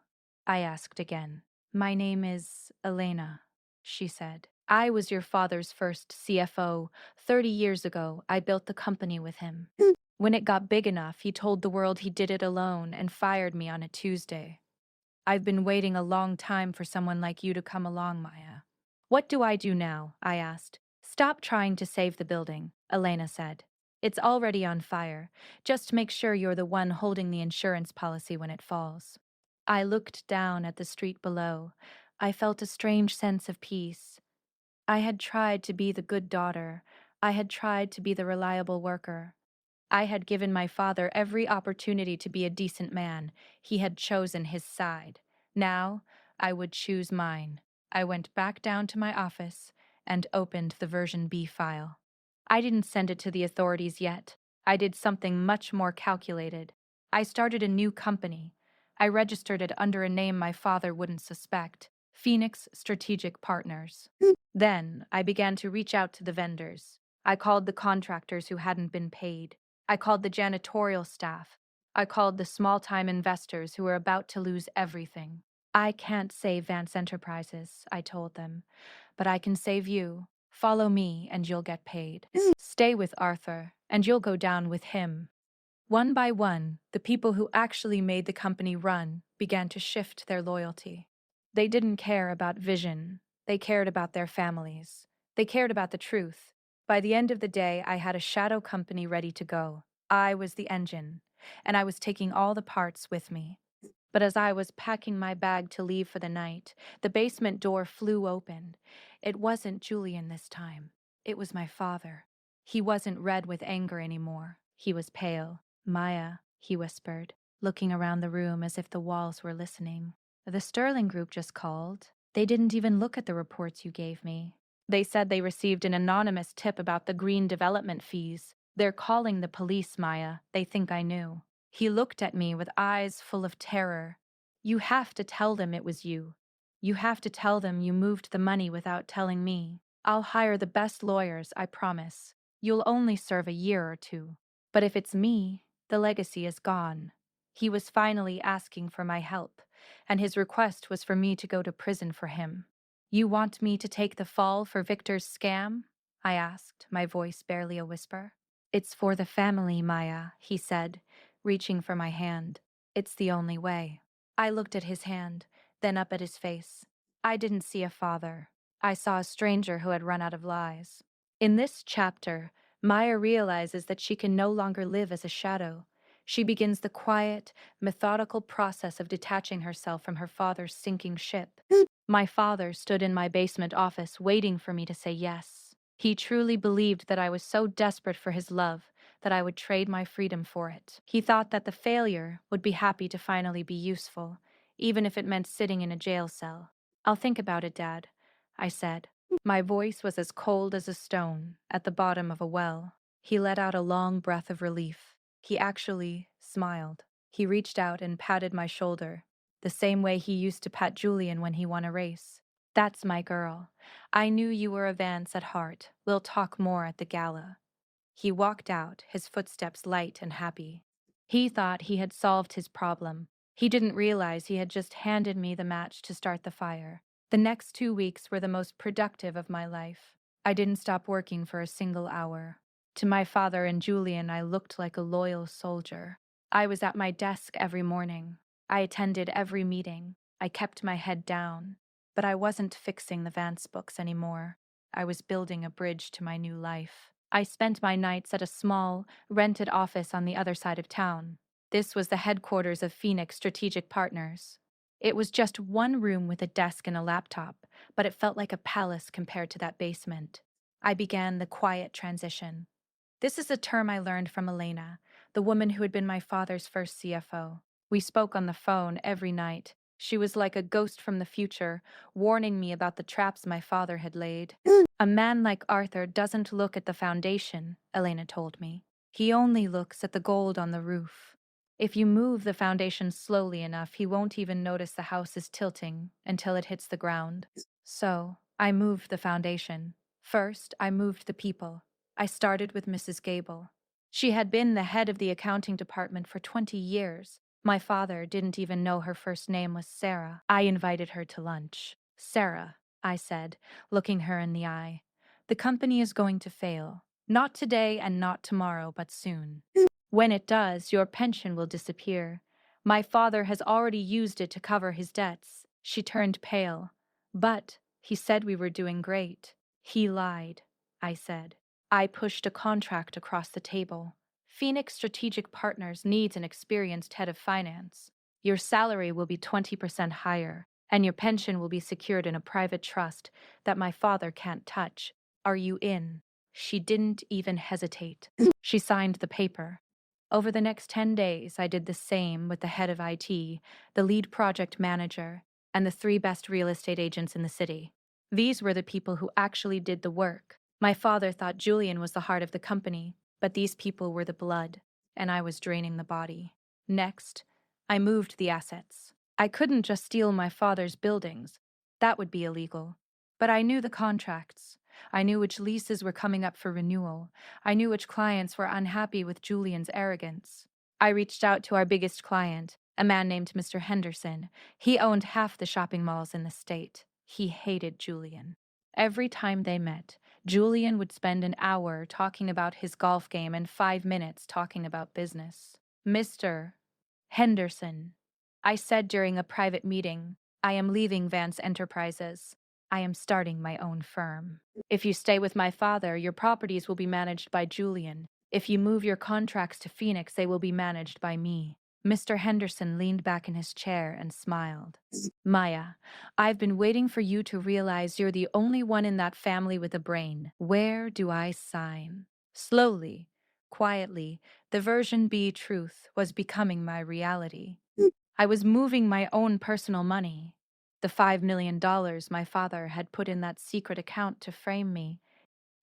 I asked again. My name is Elena, she said. I was your father's first CFO. 30 years ago, I built the company with him. When it got big enough, he told the world he did it alone and fired me on a Tuesday. I've been waiting a long time for someone like you to come along, Maya. What do I do now? I asked. Stop trying to save the building, Elena said. It's already on fire. Just make sure you're the one holding the insurance policy when it falls. I looked down at the street below. I felt a strange sense of peace. I had tried to be the good daughter. I had tried to be the reliable worker. I had given my father every opportunity to be a decent man. He had chosen his side. Now, I would choose mine. I went back down to my office and opened the version B file. I didn't send it to the authorities yet. I did something much more calculated. I started a new company. I registered it under a name my father wouldn't suspect, Phoenix Strategic Partners. Then, I began to reach out to the vendors. I called the contractors who hadn't been paid. I called the janitorial staff. I called the small-time investors who were about to lose everything. I can't save Vance Enterprises, I told them, but I can save you. Follow me and you'll get paid. Stay with Arthur and you'll go down with him. One by one, the people who actually made the company run began to shift their loyalty. They didn't care about vision. They cared about their families. They cared about the truth. By the end of the day, I had a shadow company ready to go. I was the engine, and I was taking all the parts with me. But as I was packing my bag to leave for the night, the basement door flew open. It wasn't Julian this time. It was my father. He wasn't red with anger anymore. He was pale. Maya, he whispered, looking around the room as if the walls were listening. The Sterling Group just called. They didn't even look at the reports you gave me. They said they received an anonymous tip about the green development fees. They're calling the police, Maya. They think I knew. He looked at me with eyes full of terror. You have to tell them it was you. You have to tell them you moved the money without telling me. I'll hire the best lawyers, I promise. You'll only serve a year or two. But if it's me, the legacy is gone. He was finally asking for my help. and his request was for me to go to prison for him. You want me to take the fall for Victor's scam? I asked, my voice barely a whisper. It's for the family, Maya, he said, reaching for my hand. It's the only way. I looked at his hand, then up at his face. I didn't see a father. I saw a stranger who had run out of lies. In this chapter, Maya realizes that she can no longer live as a shadow. She begins the quiet, methodical process of detaching herself from her father's sinking ship. My father stood in my basement office waiting for me to say yes. He truly believed that I was so desperate for his love that I would trade my freedom for it. He thought that the failure would be happy to finally be useful, even if it meant sitting in a jail cell. I'll think about it, Dad, I said. My voice was as cold as a stone at the bottom of a well. He let out a long breath of relief. He actually smiled. He reached out and patted my shoulder, the same way he used to pat Julian when he won a race. That's my girl. I knew you were a Vance at heart. We'll talk more at the gala. He walked out, his footsteps light and happy. He thought he had solved his problem. He didn't realize he had just handed me the match to start the fire. The next 2 weeks were the most productive of my life. I didn't stop working for a single hour. To my father and Julian, I looked like a loyal soldier. I was at my desk every morning. I attended every meeting. I kept my head down. But I wasn't fixing the Vance books anymore. I was building a bridge to my new life. I spent my nights at a small, rented office on the other side of town. This was the headquarters of Phoenix Strategic Partners. It was just one room with a desk and a laptop, but it felt like a palace compared to that basement. I began the quiet transition. This is a term I learned from Elena, the woman who had been my father's first CFO. We spoke on the phone every night. She was like a ghost from the future, warning me about the traps my father had laid. A man like Arthur doesn't look at the foundation, Elena told me. He only looks at the gold on the roof. If you move the foundation slowly enough, he won't even notice the house is tilting until it hits the ground. So, I moved the foundation. First, I moved the people. I started with Mrs. Gable. She had been the head of the accounting department for 20 years. My father didn't even know her first name was Sarah. I invited her to lunch. Sarah, I said, looking her in the eye. The company is going to fail. Not today and not tomorrow, but soon. When it does, your pension will disappear. My father has already used it to cover his debts. She turned pale. But he said we were doing great. He lied, I said. I pushed a contract across the table. Phoenix Strategic Partners needs an experienced head of finance. Your salary will be 20% higher, and your pension will be secured in a private trust that my father can't touch. Are you in? She didn't even hesitate. She signed the paper. Over the next 10 days, I did the same with the head of IT, the lead project manager, and the 3 best real estate agents in the city. These were the people who actually did the work. My father thought Julian was the heart of the company, but these people were the blood, and I was draining the body. Next, I moved the assets. I couldn't just steal my father's buildings. That would be illegal. But I knew the contracts. I knew which leases were coming up for renewal. I knew which clients were unhappy with Julian's arrogance. I reached out to our biggest client, a man named Mr. Henderson. He owned half the shopping malls in the state. He hated Julian. Every time they met, Julian would spend an hour talking about his golf game and 5 minutes talking about business. Mr. Henderson, I said during a private meeting, I am leaving Vance Enterprises. I am starting my own firm. If you stay with my father, your properties will be managed by Julian. If you move your contracts to Phoenix, they will be managed by me. Mr. Henderson leaned back in his chair and smiled. Maya, I've been waiting for you to realize you're the only one in that family with a brain. Where do I sign? Slowly, quietly, the version B truth was becoming my reality. I was moving my own personal money. The $5 million my father had put in that secret account to frame me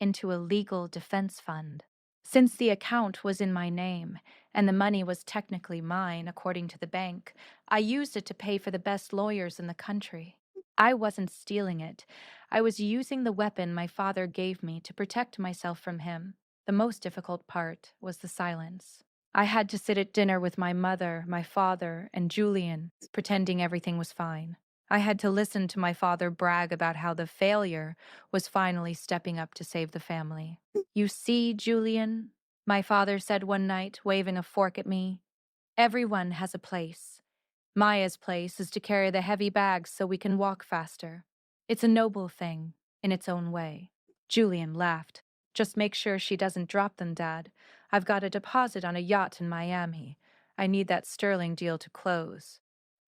into a legal defense fund. Since the account was in my name, and the money was technically mine according to the bank, I used it to pay for the best lawyers in the country. I wasn't stealing it. I was using the weapon my father gave me to protect myself from him. The most difficult part was the silence. I had to sit at dinner with my mother, my father, and Julian, pretending everything was fine. I had to listen to my father brag about how the failure was finally stepping up to save the family. You see, Julian, my father said one night, waving a fork at me, everyone has a place. Maya's place is to carry the heavy bags so we can walk faster. It's a noble thing, in its own way. Julian laughed. Just make sure she doesn't drop them, Dad. I've got a deposit on a yacht in Miami. I need that sterling deal to close.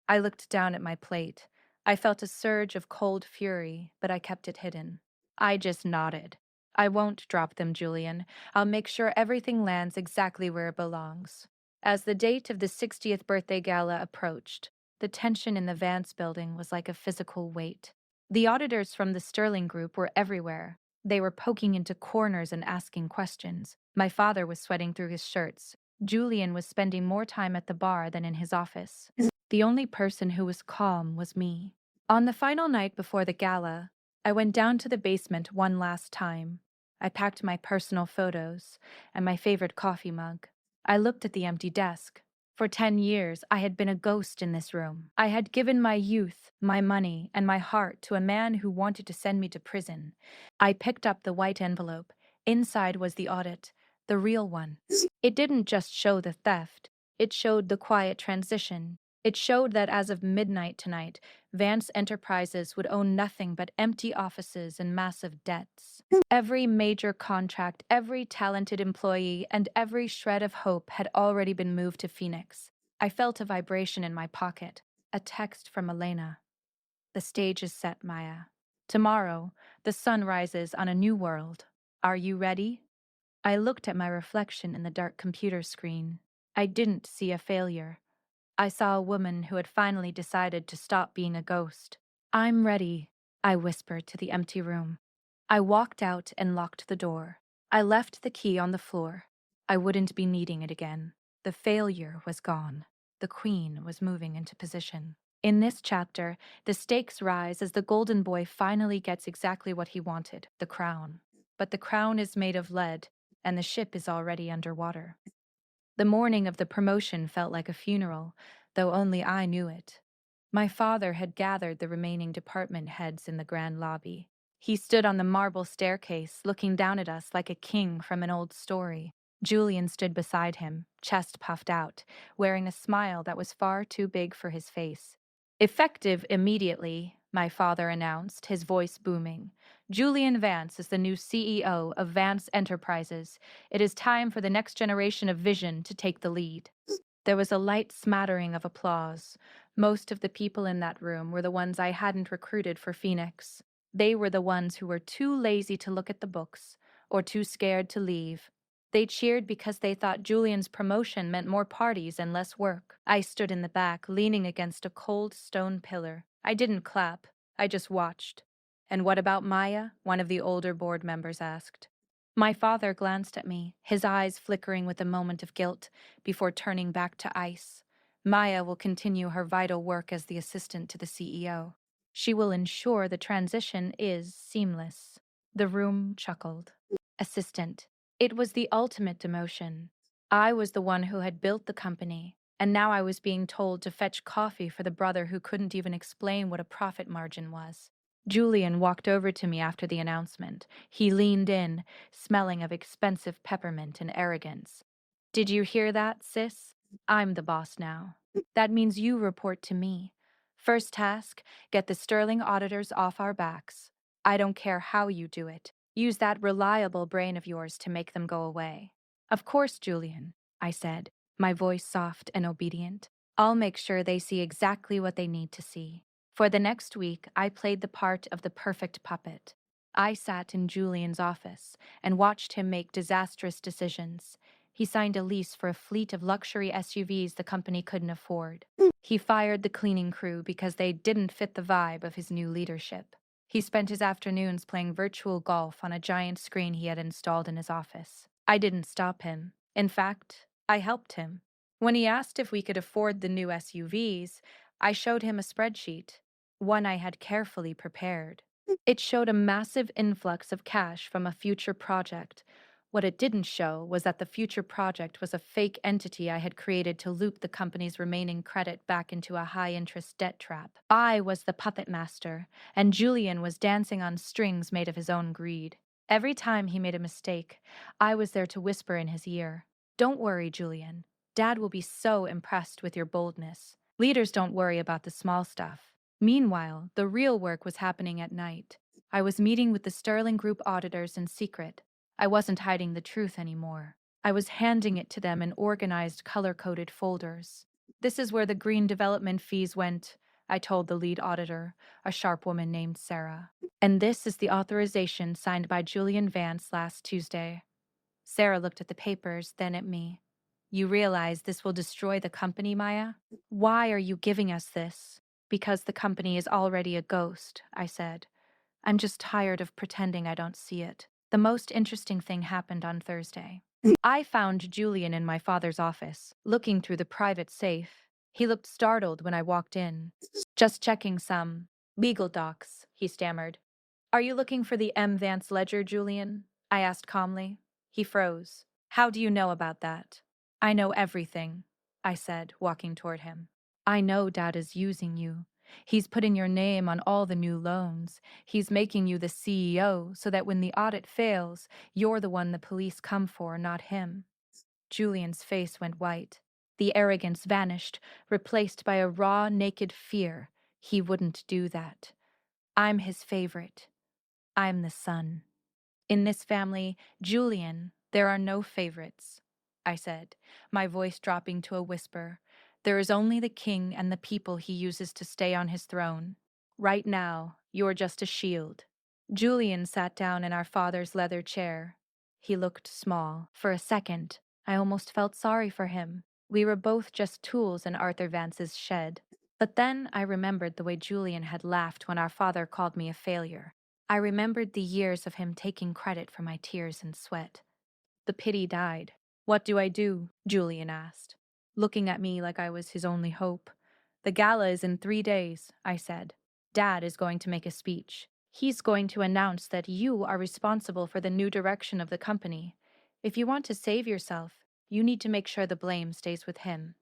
I looked down at my plate. I felt a surge of cold fury, but I kept it hidden. I just nodded. I won't drop them, Julian. I'll make sure everything lands exactly where it belongs. As the date of the 60th birthday gala approached, the tension in the Vance building was like a physical weight. The auditors from the Sterling Group were everywhere. They were poking into corners and asking questions. My father was sweating through his shirts. Julian was spending more time at the bar than in his office. The only person who was calm was me. On the final night before the gala, I went down to the basement one last time. I packed my personal photos and my favorite coffee mug. I looked at the empty desk. For 10 years, I had been a ghost in this room. I had given my youth, my money, and my heart to a man who wanted to send me to prison. I picked up the white envelope. Inside was the audit, the real one. It didn't just show the theft, it showed the quiet transition. It showed that as of midnight tonight, Vance Enterprises would own nothing but empty offices and massive debts. Every major contract, every talented employee, and every shred of hope had already been moved to Phoenix. I felt a vibration in my pocket, a text from Elena. The stage is set, Maya. Tomorrow, the sun rises on a new world. Are you ready? I looked at my reflection in the dark computer screen. I didn't see a failure. I saw a woman who had finally decided to stop being a ghost. I'm ready, I whispered to the empty room. I walked out and locked the door. I left the key on the floor. I wouldn't be needing it again. The failure was gone. The queen was moving into position. In this chapter, the stakes rise as the golden boy finally gets exactly what he wanted, the crown. But the crown is made of lead, and the ship is already underwater. The morning of the promotion felt like a funeral, though only I knew it. My father had gathered the remaining department heads in the grand lobby. He stood on the marble staircase, looking down at us like a king from an old story. Julian stood beside him, chest puffed out, wearing a smile that was far too big for his face. Effective immediately, my father announced, his voice booming. Julian Vance is the new CEO of Vance Enterprises. It is time for the next generation of vision to take the lead. There was a light smattering of applause. Most of the people in that room were the ones I hadn't recruited for Phoenix. They were the ones who were too lazy to look at the books or too scared to leave. They cheered because they thought Julian's promotion meant more parties and less work. I stood in the back, leaning against a cold stone pillar. I didn't clap. I just watched. And what about Maya? One of the older board members asked. My father glanced at me, his eyes flickering with a moment of guilt, before turning back to ice. Maya will continue her vital work as the assistant to the CEO. She will ensure the transition is seamless. The room chuckled. Assistant. It was the ultimate demotion. I was the one who had built the company, and now I was being told to fetch coffee for the brother who couldn't even explain what a profit margin was. Julian walked over to me after the announcement. He leaned in, smelling of expensive peppermint and arrogance. Did you hear that, sis? I'm the boss now. That means you report to me. First task, get the sterling auditors off our backs. I don't care how you do it. Use that reliable brain of yours to make them go away. Of course, Julian, I said, my voice soft and obedient. I'll make sure they see exactly what they need to see. For the next week, I played the part of the perfect puppet. I sat in Julian's office and watched him make disastrous decisions. He signed a lease for a fleet of luxury SUVs the company couldn't afford. He fired the cleaning crew because they didn't fit the vibe of his new leadership. He spent his afternoons playing virtual golf on a giant screen he had installed in his office. I didn't stop him. In fact, I helped him. When he asked if we could afford the new SUVs, I showed him a spreadsheet, one I had carefully prepared. It showed a massive influx of cash from a future project, What it didn't show was that the future project was a fake entity I had created to loop the company's remaining credit back into a high-interest debt trap. I was the puppet master, and Julian was dancing on strings made of his own greed. Every time he made a mistake, I was there to whisper in his ear, "Don't worry, Julian. Dad will be so impressed with your boldness. Leaders don't worry about the small stuff." Meanwhile, the real work was happening at night. I was meeting with the Sterling Group auditors in secret. I wasn't hiding the truth anymore. I was handing it to them in organized, color-coded folders. "This is where the green development fees went," I told the lead auditor, a sharp woman named Sarah. "And this is the authorization signed by Julian Vance last Tuesday." Sarah looked at the papers, then at me. "You realize this will destroy the company, Maya? Why are you giving us this?" "Because the company is already a ghost," I said. "I'm just tired of pretending I don't see it." The most interesting thing happened on Thursday. I found Julian in my father's office, looking through the private safe. He looked startled when I walked in. "Just checking some legal docs," he stammered. "Are you looking for the M. Vance ledger, Julian?" I asked calmly. He froze. "How do you know about that?" "I know everything," I said, walking toward him. "I know Dad is using you. He's putting your name on all the new loans. He's making you the CEO so that when the audit fails, you're the one the police come for, not him." Julian's face went white. The arrogance vanished, replaced by a raw, naked fear. He wouldn't do that. "I'm his favorite. I'm the son. In this family, Julian, there are no favorites," I said, my voice dropping to a whisper. "There is only the king and the people he uses to stay on his throne. Right now, you're just a shield." Julian sat down in our father's leather chair. He looked small. For a second, I almost felt sorry for him. We were both just tools in Arthur Vance's shed. But then I remembered the way Julian had laughed when our father called me a failure. I remembered the years of him taking credit for my tears and sweat. The pity died. "What do I do?" Julian asked, looking at me like I was his only hope. "The gala is in 3 days," I said. "Dad is going to make a speech. He's going to announce that you are responsible for the new direction of the company. If you want to save yourself, you need to make sure the blame stays with him.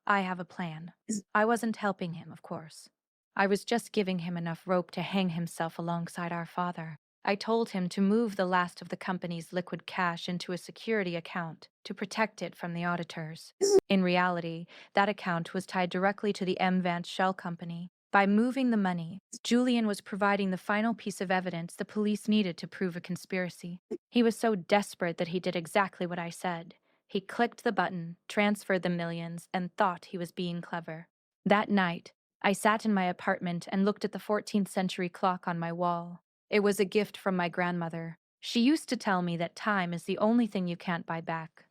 I have a plan." I wasn't helping him, of course. I was just giving him enough rope to hang himself alongside our father. I told him to move the last of the company's liquid cash into a security account to protect it from the auditors. In reality, that account was tied directly to the M. Vance Shell Company. By moving the money, Julian was providing the final piece of evidence the police needed to prove a conspiracy. He was so desperate that he did exactly what I said. He clicked the button, transferred the millions, and thought he was being clever. That night, I sat in my apartment and looked at the 14th century clock on my wall. It was a gift from my grandmother. She used to tell me that time is the only thing you can't buy back.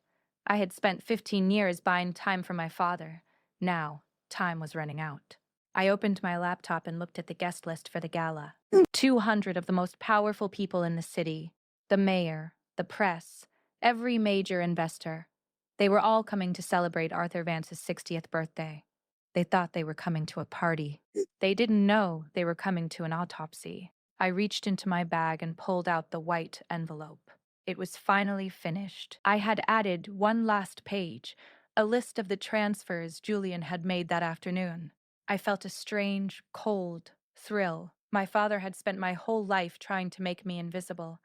I had spent 15 years buying time for my father. Now, time was running out. I opened my laptop and looked at the guest list for the gala. 200 of the most powerful people in the city. The mayor, the press, every major investor. They were all coming to celebrate Arthur Vance's 60th birthday. They thought they were coming to a party. They didn't know they were coming to an autopsy. I reached into my bag and pulled out the white envelope. It was finally finished. I had added one last page, a list of the transfers Julian had made that afternoon. I felt a strange, cold thrill. My father had spent my whole life trying to make me invisible.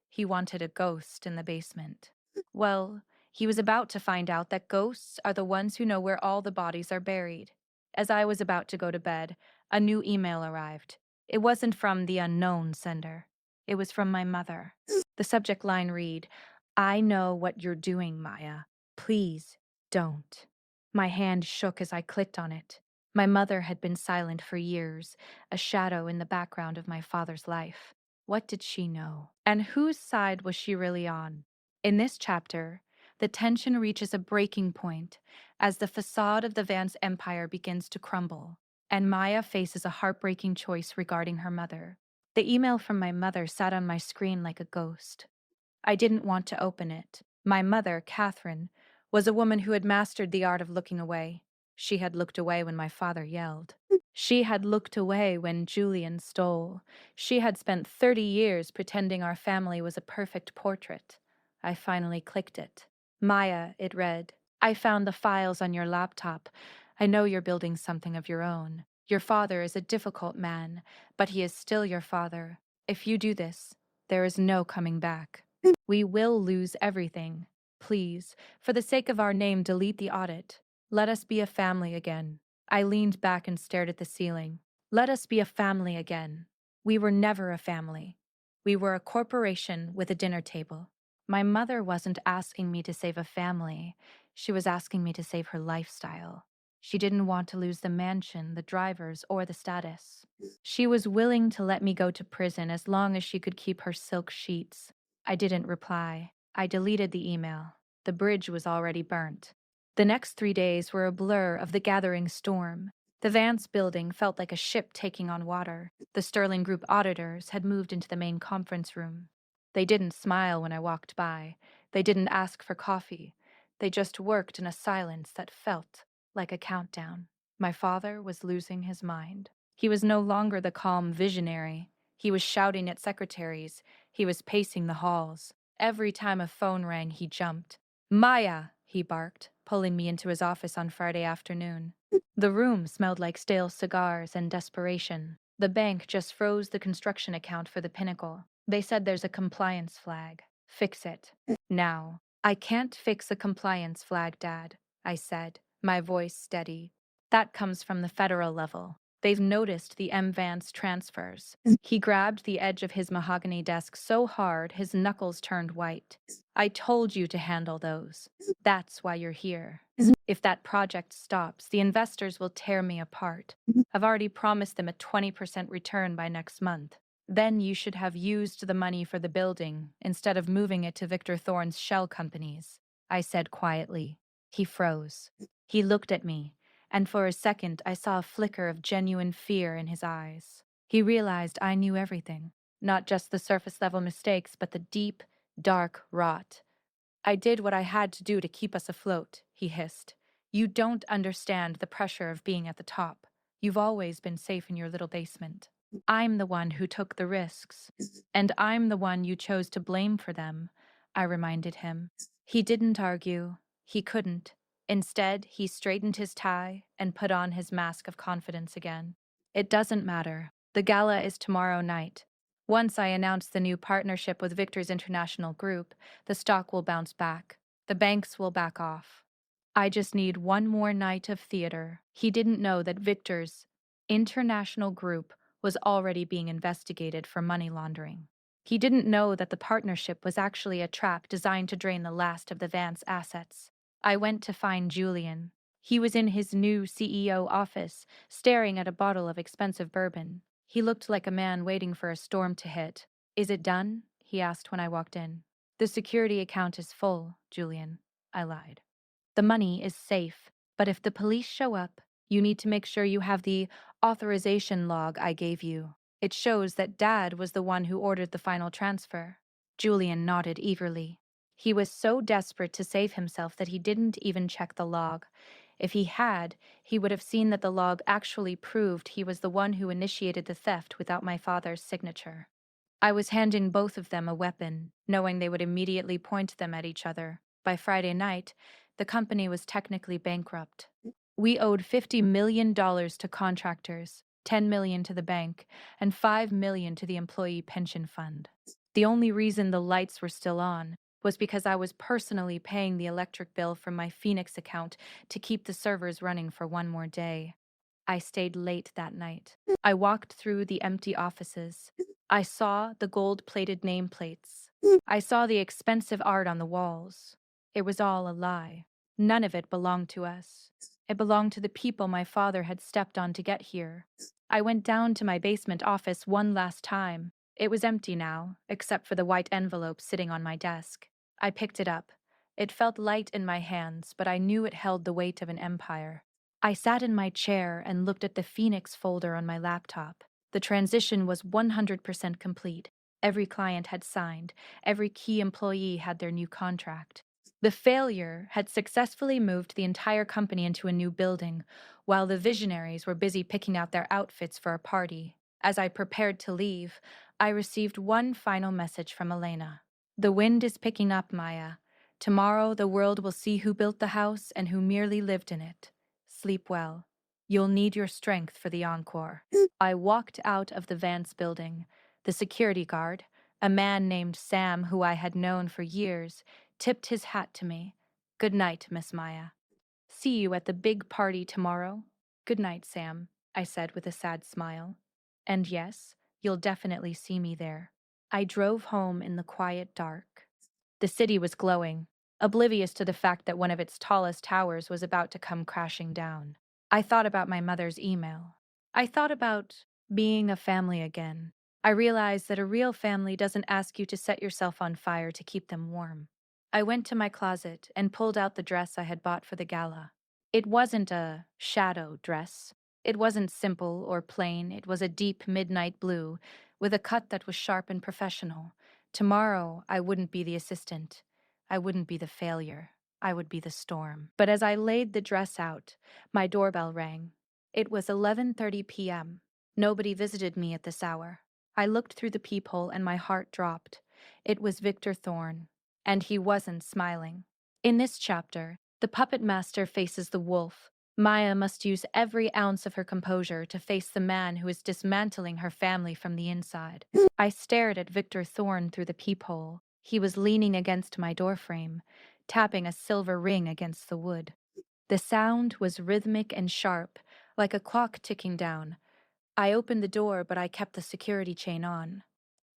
He wanted a ghost in the basement. Well, he was about to find out that ghosts are the ones who know where all the bodies are buried. As I was about to go to bed, a new email arrived. It wasn't from the unknown sender. It was from my mother. The subject line read, "I know what you're doing, Maya. Please don't." My hand shook as I clicked on it. My mother had been silent for years, a shadow in the background of my father's life. What did she know? And whose side was she really on? In this chapter, the tension reaches a breaking point as the facade of the Vance empire begins to crumble, and Maya faces a heartbreaking choice regarding her mother. The email from my mother sat on my screen like a ghost. I didn't want to open it. My mother, Catherine, was a woman who had mastered the art of looking away. She had looked away when my father yelled. She had looked away when Julian stole. She had spent 30 years pretending our family was a perfect portrait. I finally clicked it. Maya, it read, I found the files on your laptop. I know you're building something of your own. Your father is a difficult man, but he is still your father. If you do this, there is no coming back. We will lose everything. Please, for the sake of our name, delete the audit. Let us be a family again. I leaned back and stared at the ceiling. Let us be a family again. We were never a family. We were a corporation with a dinner table. My mother wasn't asking me to save a family. She was asking me to save her lifestyle. She didn't want to lose the mansion, the drivers, or the status. She was willing to let me go to prison as long as she could keep her silk sheets. I didn't reply. I deleted the email. The bridge was already burnt. The next 3 days were a blur of the gathering storm. The Vance building felt like a ship taking on water. The Sterling Group auditors had moved into the main conference room. They didn't smile when I walked by. They didn't ask for coffee. They just worked in a silence that felt like a countdown. My father was losing his mind. He was no longer the calm visionary. He was shouting at secretaries. He was pacing the halls. Every time a phone rang, he jumped. Maya, he barked, pulling me into his office on Friday afternoon. The room smelled like stale cigars and desperation. The bank just froze the construction account for the Pinnacle. They said there's a compliance flag. Fix it. Now. I can't fix a compliance flag, Dad, I said, my voice steady. That comes from the federal level. They've noticed the M. Vance transfers. He grabbed the edge of his mahogany desk so hard his knuckles turned white. I told you to handle those. That's why you're here. If that project stops, the investors will tear me apart. I've already promised them a 20% return by next month. Then you should have used the money for the building instead of moving it to Victor Thorne's shell companies, I said quietly. He froze. He looked at me, and for a second I saw a flicker of genuine fear in his eyes. He realized I knew everything, not just the surface-level mistakes, but the deep, dark rot. I did what I had to do to keep us afloat, he hissed. You don't understand the pressure of being at the top. You've always been safe in your little basement. I'm the one who took the risks, and I'm the one you chose to blame for them, I reminded him. He didn't argue. He couldn't. Instead, he straightened his tie and put on his mask of confidence again. It doesn't matter. The gala is tomorrow night. Once I announce the new partnership with Victor's International Group, the stock will bounce back. The banks will back off. I just need one more night of theater. He didn't know that Victor's International Group was already being investigated for money laundering. He didn't know that the partnership was actually a trap designed to drain the last of the Vance assets. I went to find Julian. He was in his new CEO office, staring at a bottle of expensive bourbon. He looked like a man waiting for a storm to hit. Is it done? He asked when I walked in. The security account is full, Julian. I lied. The money is safe, but if the police show up, you need to make sure you have the authorization log I gave you. It shows that Dad was the one who ordered the final transfer. Julian nodded eagerly. He was so desperate to save himself that he didn't even check the log. If he had, he would have seen that the log actually proved he was the one who initiated the theft without my father's signature. I was handing both of them a weapon, knowing they would immediately point them at each other. By Friday night, the company was technically bankrupt. We owed $50 million to contractors, $10 million to the bank, and $5 million to the employee pension fund. The only reason the lights were still on was because I was personally paying the electric bill from my Phoenix account to keep the servers running for one more day. I stayed late that night. I walked through the empty offices. I saw the gold-plated nameplates. I saw the expensive art on the walls. It was all a lie. None of it belonged to us. It belonged to the people my father had stepped on to get here. I went down to my basement office one last time. It was empty now, except for the white envelope sitting on my desk. I picked it up. It felt light in my hands, but I knew it held the weight of an empire. I sat in my chair and looked at the Phoenix folder on my laptop. The transition was 100% complete. Every client had signed. Every key employee had their new contract. The failure had successfully moved the entire company into a new building, while the visionaries were busy picking out their outfits for a party. As I prepared to leave, I received one final message from Elena. The wind is picking up, Maya. Tomorrow the world will see who built the house and who merely lived in it. Sleep well. You'll need your strength for the encore. I walked out of the Vance building. The security guard, a man named Sam who I had known for years, tipped his hat to me. Good night, Miss Maya. See you at the big party tomorrow. Good night, Sam, I said with a sad smile. And yes, you'll definitely see me there. I drove home in the quiet dark. The city was glowing, oblivious to the fact that one of its tallest towers was about to come crashing down. I thought about my mother's email. I thought about being a family again. I realized that a real family doesn't ask you to set yourself on fire to keep them warm. I went to my closet and pulled out the dress I had bought for the gala. It wasn't a shadow dress. It wasn't simple or plain. It was a deep midnight blue with a cut that was sharp and professional. Tomorrow, I wouldn't be the assistant. I wouldn't be the failure. I would be the storm. But as I laid the dress out, my doorbell rang. It was 11:30 p.m. Nobody visited me at this hour. I looked through the peephole and my heart dropped. It was Victor Thorne, and he wasn't smiling. In this chapter, the puppet master faces the wolf. Maya must use every ounce of her composure to face the man who is dismantling her family from the inside. I stared at Victor Thorne through the peephole. He was leaning against my doorframe, tapping a silver ring against the wood. The sound was rhythmic and sharp, like a clock ticking down. I opened the door, but I kept the security chain on.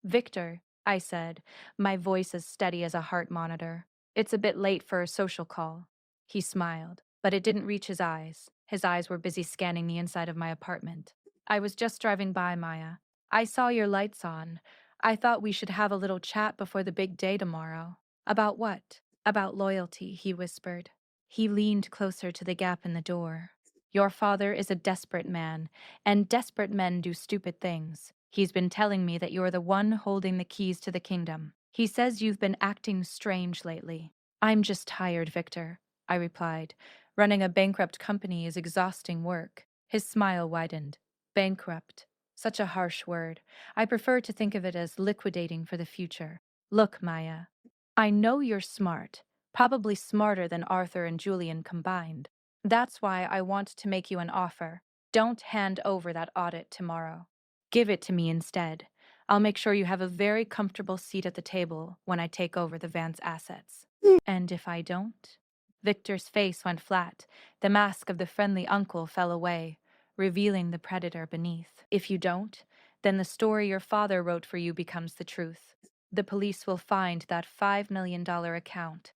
Victor, I said, my voice as steady as a heart monitor. It's a bit late for a social call. He smiled, but it didn't reach his eyes. His eyes were busy scanning the inside of my apartment. I was just driving by, Maya. I saw your lights on. I thought we should have a little chat before the big day tomorrow. About what? About loyalty, he whispered. He leaned closer to the gap in the door. Your father is a desperate man, and desperate men do stupid things. He's been telling me that you're the one holding the keys to the kingdom. He says you've been acting strange lately. I'm just tired, Victor, I replied. Running a bankrupt company is exhausting work. His smile widened. Bankrupt. Such a harsh word. I prefer to think of it as liquidating for the future. Look, Maya, I know you're smart, probably smarter than Arthur and Julian combined. That's why I want to make you an offer. Don't hand over that audit tomorrow. Give it to me instead. I'll make sure you have a very comfortable seat at the table when I take over the Vance assets. And if I don't? Victor's face went flat. The mask of the friendly uncle fell away, revealing the predator beneath. If you don't, then the story your father wrote for you becomes the truth. The police will find that $5 million account.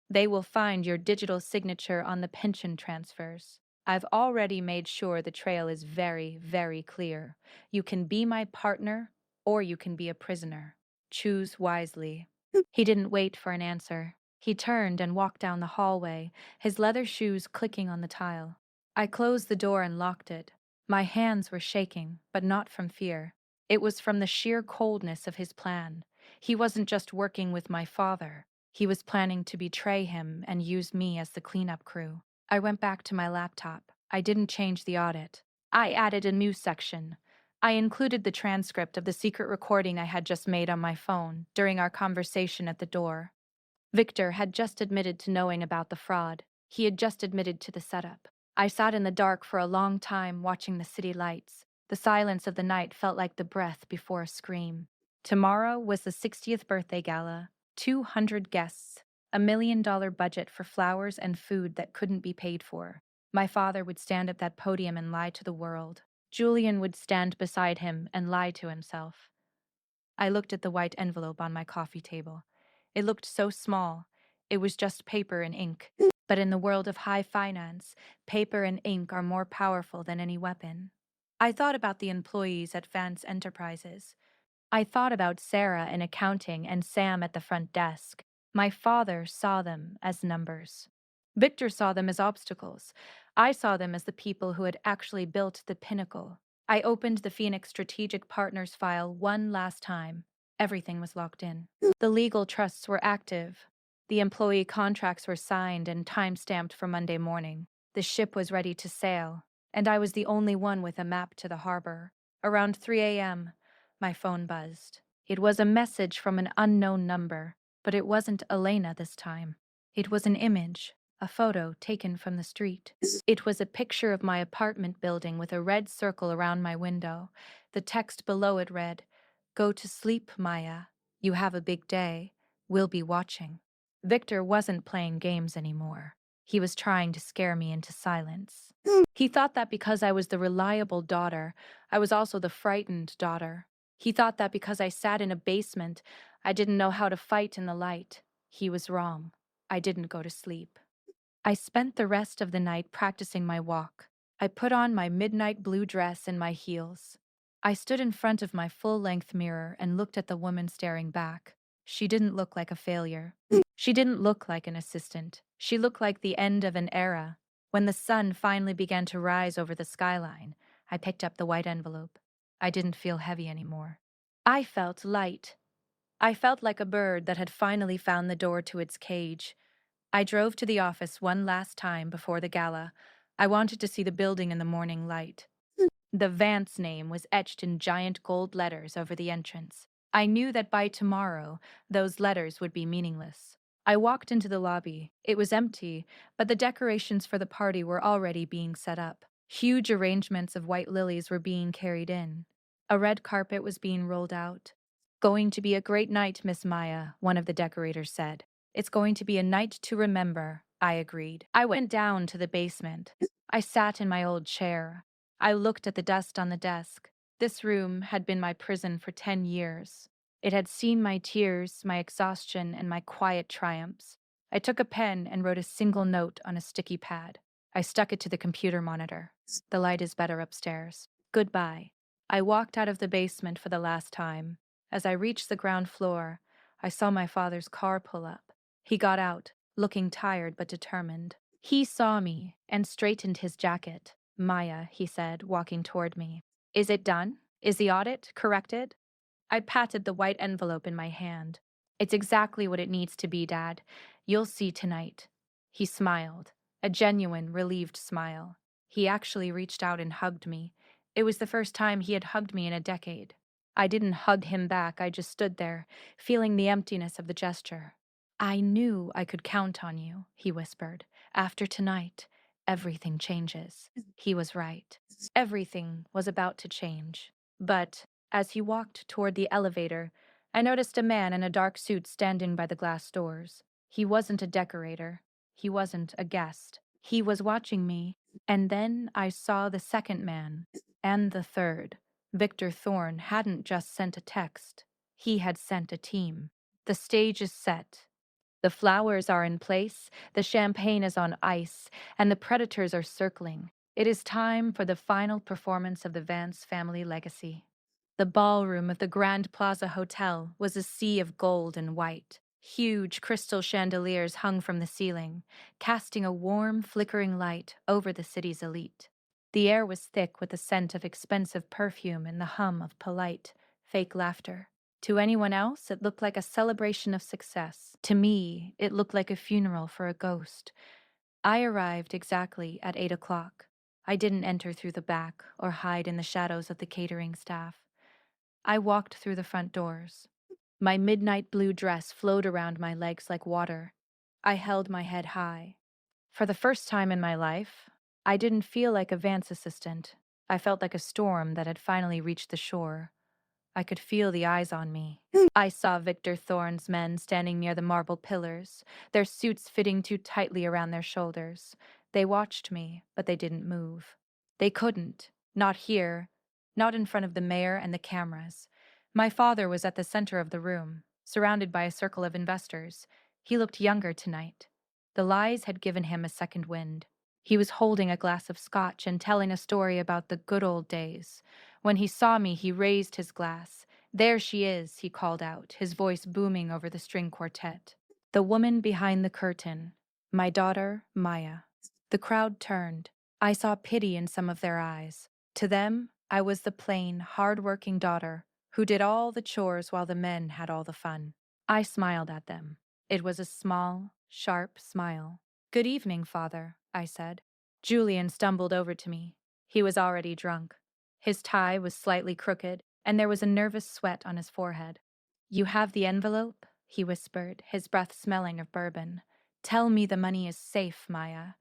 They will find your digital signature on the pension transfers. I've already made sure the trail is very, very clear. You can be my partner, or you can be a prisoner. Choose wisely. He didn't wait for an answer. He turned and walked down the hallway, his leather shoes clicking on the tile. I closed the door and locked it. My hands were shaking, but not from fear. It was from the sheer coldness of his plan. He wasn't just working with my father. He was planning to betray him and use me as the cleanup crew. I went back to my laptop. I didn't change the audit. I added a new section. I included the transcript of the secret recording I had just made on my phone during our conversation at the door. Victor had just admitted to knowing about the fraud. He had just admitted to the setup. I sat in the dark for a long time watching the city lights. The silence of the night felt like the breath before a scream. Tomorrow was the 60th birthday gala. 200 guests, $1 million budget for flowers and food that couldn't be paid for. My father would stand at that podium and lie to the world. Julian would stand beside him and lie to himself. I looked at the white envelope on my coffee table. It looked so small. It was just paper and ink. But in the world of high finance, paper and ink are more powerful than any weapon. I thought about the employees at Vance Enterprises. I thought about Sarah in accounting and Sam at the front desk. My father saw them as numbers. Victor saw them as obstacles. I saw them as the people who had actually built the pinnacle. I opened the Phoenix Strategic Partners file one last time. Everything was locked in. The legal trusts were active. The employee contracts were signed and time-stamped for Monday morning. The ship was ready to sail, and I was the only one with a map to the harbor. Around 3 a.m., my phone buzzed. It was a message from an unknown number. But it wasn't Elena this time. It was an image, a photo taken from the street. It was a picture of my apartment building with a red circle around my window. The text below it read, "Go to sleep, Maya. You have a big day. We'll be watching." Victor wasn't playing games anymore. He was trying to scare me into silence. He thought that because I was the reliable daughter, I was also the frightened daughter. He thought that because I sat in a basement, I didn't know how to fight in the light. He was wrong. I didn't go to sleep. I spent the rest of the night practicing my walk. I put on my midnight blue dress and my heels. I stood in front of my full-length mirror and looked at the woman staring back. She didn't look like a failure. She didn't look like an assistant. She looked like the end of an era. When the sun finally began to rise over the skyline, I picked up the white envelope. I didn't feel heavy anymore. I felt light. I felt like a bird that had finally found the door to its cage. I drove to the office one last time before the gala. I wanted to see the building in the morning light. The Vance name was etched in giant gold letters over the entrance. I knew that by tomorrow, those letters would be meaningless. I walked into the lobby. It was empty, but the decorations for the party were already being set up. Huge arrangements of white lilies were being carried in. A red carpet was being rolled out. "Going to be a great night, Miss Maya," one of the decorators said. "It's going to be a night to remember," I agreed. I went down to the basement. I sat in my old chair. I looked at the dust on the desk. This room had been my prison for 10 years. It had seen my tears, my exhaustion, and my quiet triumphs. I took a pen and wrote a single note on a sticky pad. I stuck it to the computer monitor. "The light is better upstairs. Goodbye." I walked out of the basement for the last time. As I reached the ground floor, I saw my father's car pull up. He got out, looking tired but determined. He saw me and straightened his jacket. "Maya," he said, walking toward me. "Is it done? Is the audit corrected?" I patted the white envelope in my hand. "It's exactly what it needs to be, Dad. You'll see tonight." He smiled, a genuine, relieved smile. He actually reached out and hugged me. It was the first time he had hugged me in a decade. I didn't hug him back, I just stood there, feeling the emptiness of the gesture. "I knew I could count on you," he whispered. "After tonight, everything changes." He was right. Everything was about to change. But as he walked toward the elevator, I noticed a man in a dark suit standing by the glass doors. He wasn't a decorator. He wasn't a guest. He was watching me, and then I saw the second man, and the third. Victor Thorne hadn't just sent a text. He had sent a team. The stage is set. The flowers are in place, the champagne is on ice, and the predators are circling. It is time for the final performance of the Vance family legacy. The ballroom of the Grand Plaza Hotel was a sea of gold and white. Huge crystal chandeliers hung from the ceiling, casting a warm, flickering light over the city's elite. The air was thick with the scent of expensive perfume and the hum of polite, fake laughter. To anyone else, it looked like a celebration of success. To me, it looked like a funeral for a ghost. I arrived exactly at 8 o'clock. I didn't enter through the back or hide in the shadows of the catering staff. I walked through the front doors. My midnight blue dress flowed around my legs like water. I held my head high. For the first time in my life, I didn't feel like a Vance assistant. I felt like a storm that had finally reached the shore. I could feel the eyes on me. I saw Victor Thorne's men standing near the marble pillars, their suits fitting too tightly around their shoulders. They watched me, but they didn't move. They couldn't. Not here. Not in front of the mayor and the cameras. My father was at the center of the room, surrounded by a circle of investors. He looked younger tonight. The lies had given him a second wind. He was holding a glass of scotch and telling a story about the good old days. When he saw me, he raised his glass. "There she is," he called out, his voice booming over the string quartet. "The woman behind the curtain. My daughter, Maya." The crowd turned. I saw pity in some of their eyes. To them, I was the plain, hard-working daughter who did all the chores while the men had all the fun. I smiled at them. It was a small, sharp smile. "Good evening, Father," I said. Julian stumbled over to me. He was already drunk. His tie was slightly crooked, and there was a nervous sweat on his forehead. "You have the envelope?" he whispered, his breath smelling of bourbon. Tell me the money is safe, Maya.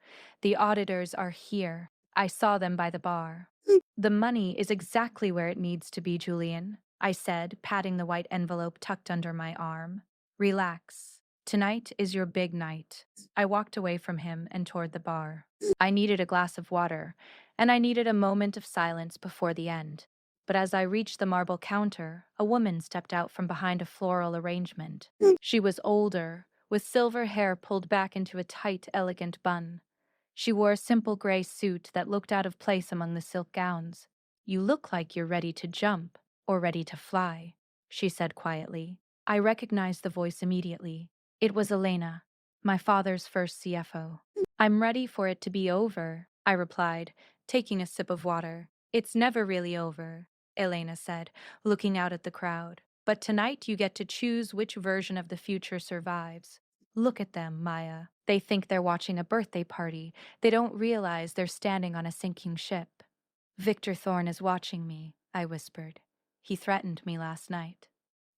The auditors are here. I saw them by the bar. The money is exactly where it needs to be, Julian, I said, patting the white envelope tucked under my arm. Relax. Tonight is your big night. I walked away from him and toward the bar. I needed a glass of water, and I needed a moment of silence before the end. But as I reached the marble counter, a woman stepped out from behind a floral arrangement. She was older, with silver hair pulled back into a tight, elegant bun. She wore a simple gray suit that looked out of place among the silk gowns. You look like you're ready to jump, or ready to fly, she said quietly. I recognized the voice immediately. It was Elena, my father's first CFO. I'm ready for it to be over, I replied, taking a sip of water. It's never really over, Elena said, looking out at the crowd. But tonight you get to choose which version of the future survives. Look at them, Maya. They think they're watching a birthday party. They don't realize they're standing on a sinking ship. Victor Thorne is watching me, I whispered. He threatened me last night.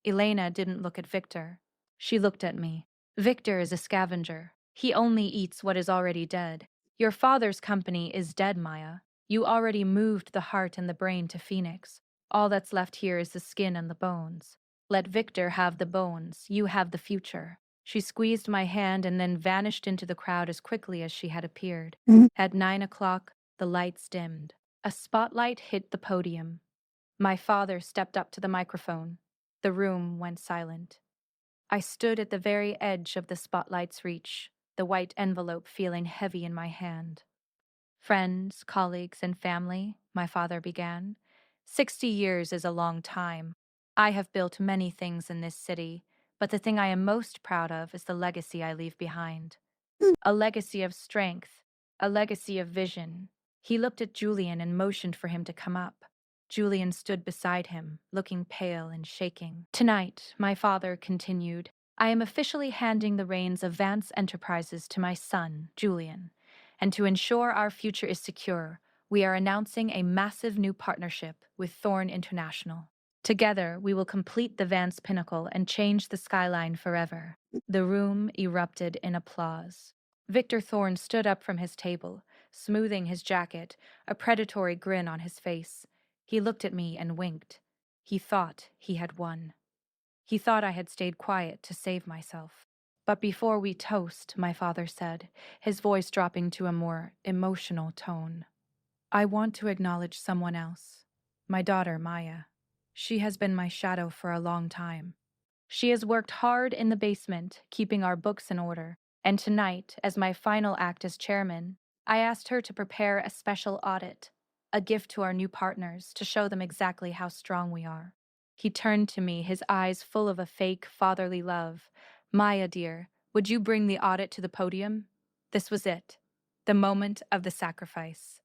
Elena didn't look at Victor. She looked at me. Victor is a scavenger. He only eats what is already dead. Your father's company is dead, Maya. You already moved the heart and the brain to Phoenix. All that's left here is the skin and the bones. Let Victor have the bones. You have the future. She squeezed my hand and then vanished into the crowd as quickly as she had appeared. At 9 o'clock, the lights dimmed. A spotlight hit the podium. My father stepped up to the microphone. The room went silent. I stood at the very edge of the spotlight's reach, the white envelope feeling heavy in my hand. Friends, colleagues, and family, my father began. 60 years is a long time. I have built many things in this city, but the thing I am most proud of is the legacy I leave behind. A legacy of strength, a legacy of vision. He looked at Julian and motioned for him to come up. Julian stood beside him, looking pale and shaking. Tonight, my father continued, I am officially handing the reins of Vance Enterprises to my son, Julian. And to ensure our future is secure, we are announcing a massive new partnership with Thorne International. Together, we will complete the Vance Pinnacle and change the skyline forever. The room erupted in applause. Victor Thorne stood up from his table, smoothing his jacket, a predatory grin on his face. He looked at me and winked. He thought he had won. He thought I had stayed quiet to save myself. But before we toast, my father said, his voice dropping to a more emotional tone, I want to acknowledge someone else. My daughter, Maya. She has been my shadow for a long time. She has worked hard in the basement, keeping our books in order, and tonight, as my final act as chairman, I asked her to prepare a special audit, a gift to our new partners to show them exactly how strong we are. He turned to me, his eyes full of a fake fatherly love. Maya, dear, would you bring the audit to the podium? This was it, the moment of the sacrifice.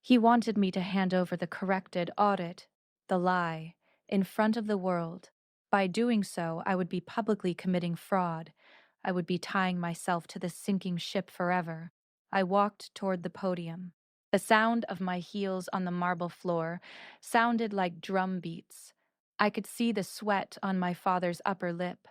He wanted me to hand over the corrected audit, the lie, in front of the world. By doing so, I would be publicly committing fraud. I would be tying myself to the sinking ship forever. I walked toward the podium. The sound of my heels on the marble floor sounded like drum beats. I could see the sweat on my father's upper lip.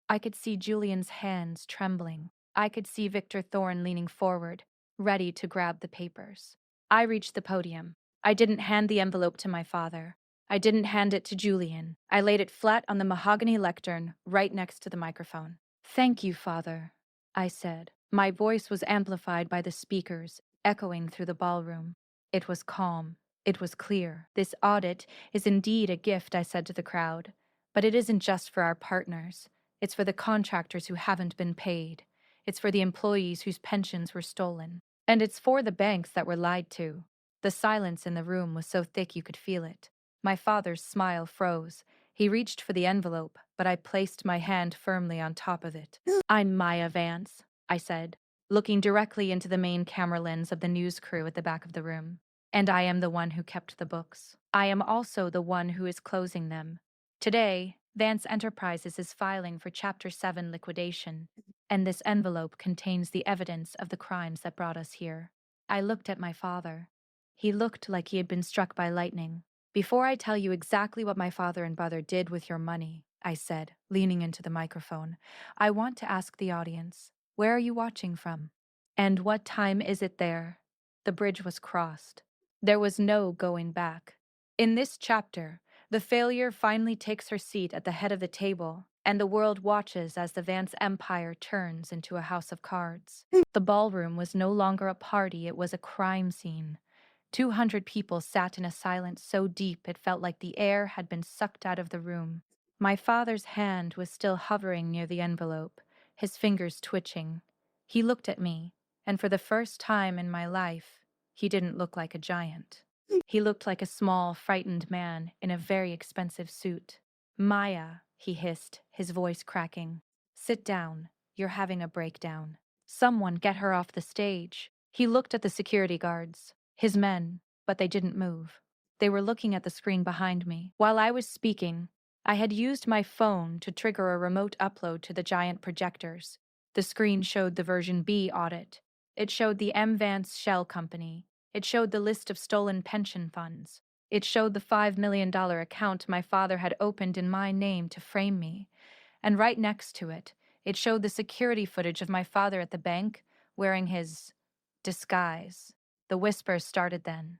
I could see Julian's hands trembling. I could see Victor Thorne leaning forward, ready to grab the papers. I reached the podium. I didn't hand the envelope to my father. I didn't hand it to Julian. I laid it flat on the mahogany lectern, right next to the microphone. Thank you, Father, I said. My voice was amplified by the speakers, echoing through the ballroom. It was calm. It was clear. This audit is indeed a gift, I said to the crowd. But it isn't just for our partners. It's for the contractors who haven't been paid. It's for the employees whose pensions were stolen. And it's for the banks that were lied to. The silence in the room was so thick you could feel it. My father's smile froze. He reached for the envelope, but I placed my hand firmly on top of it. I'm Maya Vance, I said, looking directly into the main camera lens of the news crew at the back of the room. And I am the one who kept the books. I am also the one who is closing them. Today, Vance Enterprises is filing for Chapter 7 liquidation, and this envelope contains the evidence of the crimes that brought us here. I looked at my father. He looked like he had been struck by lightning. Before I tell you exactly what my father and brother did with your money, I said, leaning into the microphone. I want to ask the audience, where are you watching from? And what time is it there? The bridge was crossed. There was no going back. In this chapter, the failure finally takes her seat at the head of the table, and the world watches as the Vance Empire turns into a house of cards. The ballroom was no longer a party, it was a crime scene. 200 people sat in a silence so deep it felt like the air had been sucked out of the room. My father's hand was still hovering near the envelope, his fingers twitching. He looked at me, and for the first time in my life, he didn't look like a giant. He looked like a small, frightened man in a very expensive suit. Maya, he hissed, his voice cracking. Sit down. You're having a breakdown. Someone get her off the stage. He looked at the security guards, his men, but they didn't move. They were looking at the screen behind me. While I was speaking, I had used my phone to trigger a remote upload to the giant projectors. The screen showed the version B audit. It showed the M. Vance Shell Company. It showed the list of stolen pension funds. It showed the $5 million account my father had opened in my name to frame me. And right next to it, it showed the security footage of my father at the bank wearing his disguise. The whispers started then.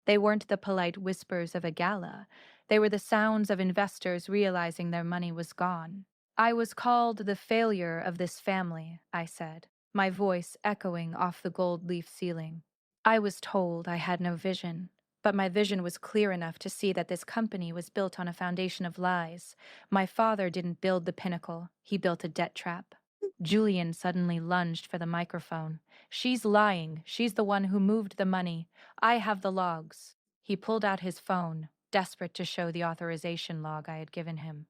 They weren't the polite whispers of a gala. They were the sounds of investors realizing their money was gone. I was called the failure of this family, I said, my voice echoing off the gold leaf ceiling. I was told I had no vision, but my vision was clear enough to see that this company was built on a foundation of lies. My father didn't build the pinnacle, he built a debt trap. Julian suddenly lunged for the microphone. She's lying. She's the one who moved the money. I have the logs. He pulled out his phone, desperate to show the authorization log I had given him.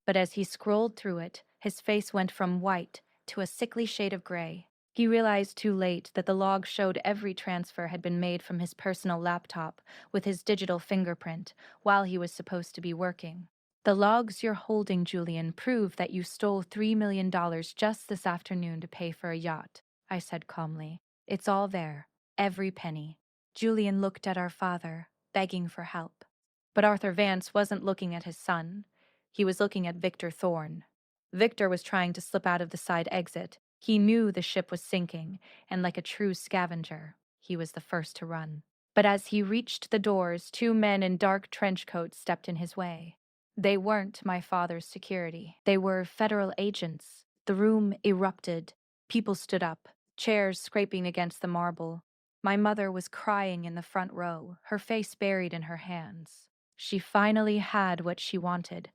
But as he scrolled through it, his face went from white to a sickly shade of gray. He realized too late that the log showed every transfer had been made from his personal laptop with his digital fingerprint while he was supposed to be working. The logs you're holding, Julian, prove that you stole $3 million just this afternoon to pay for a yacht, I said calmly. It's all there, every penny. Julian looked at our father, begging for help. But Arthur Vance wasn't looking at his son. He was looking at Victor Thorne. Victor was trying to slip out of the side exit. He knew the ship was sinking, and like a true scavenger, he was the first to run. But as he reached the doors, two men in dark trench coats stepped in his way. They weren't my father's security. They were federal agents. The room erupted. People stood up, chairs scraping against the marble. My mother was crying in the front row, her face buried in her hands. She finally had what she wanted,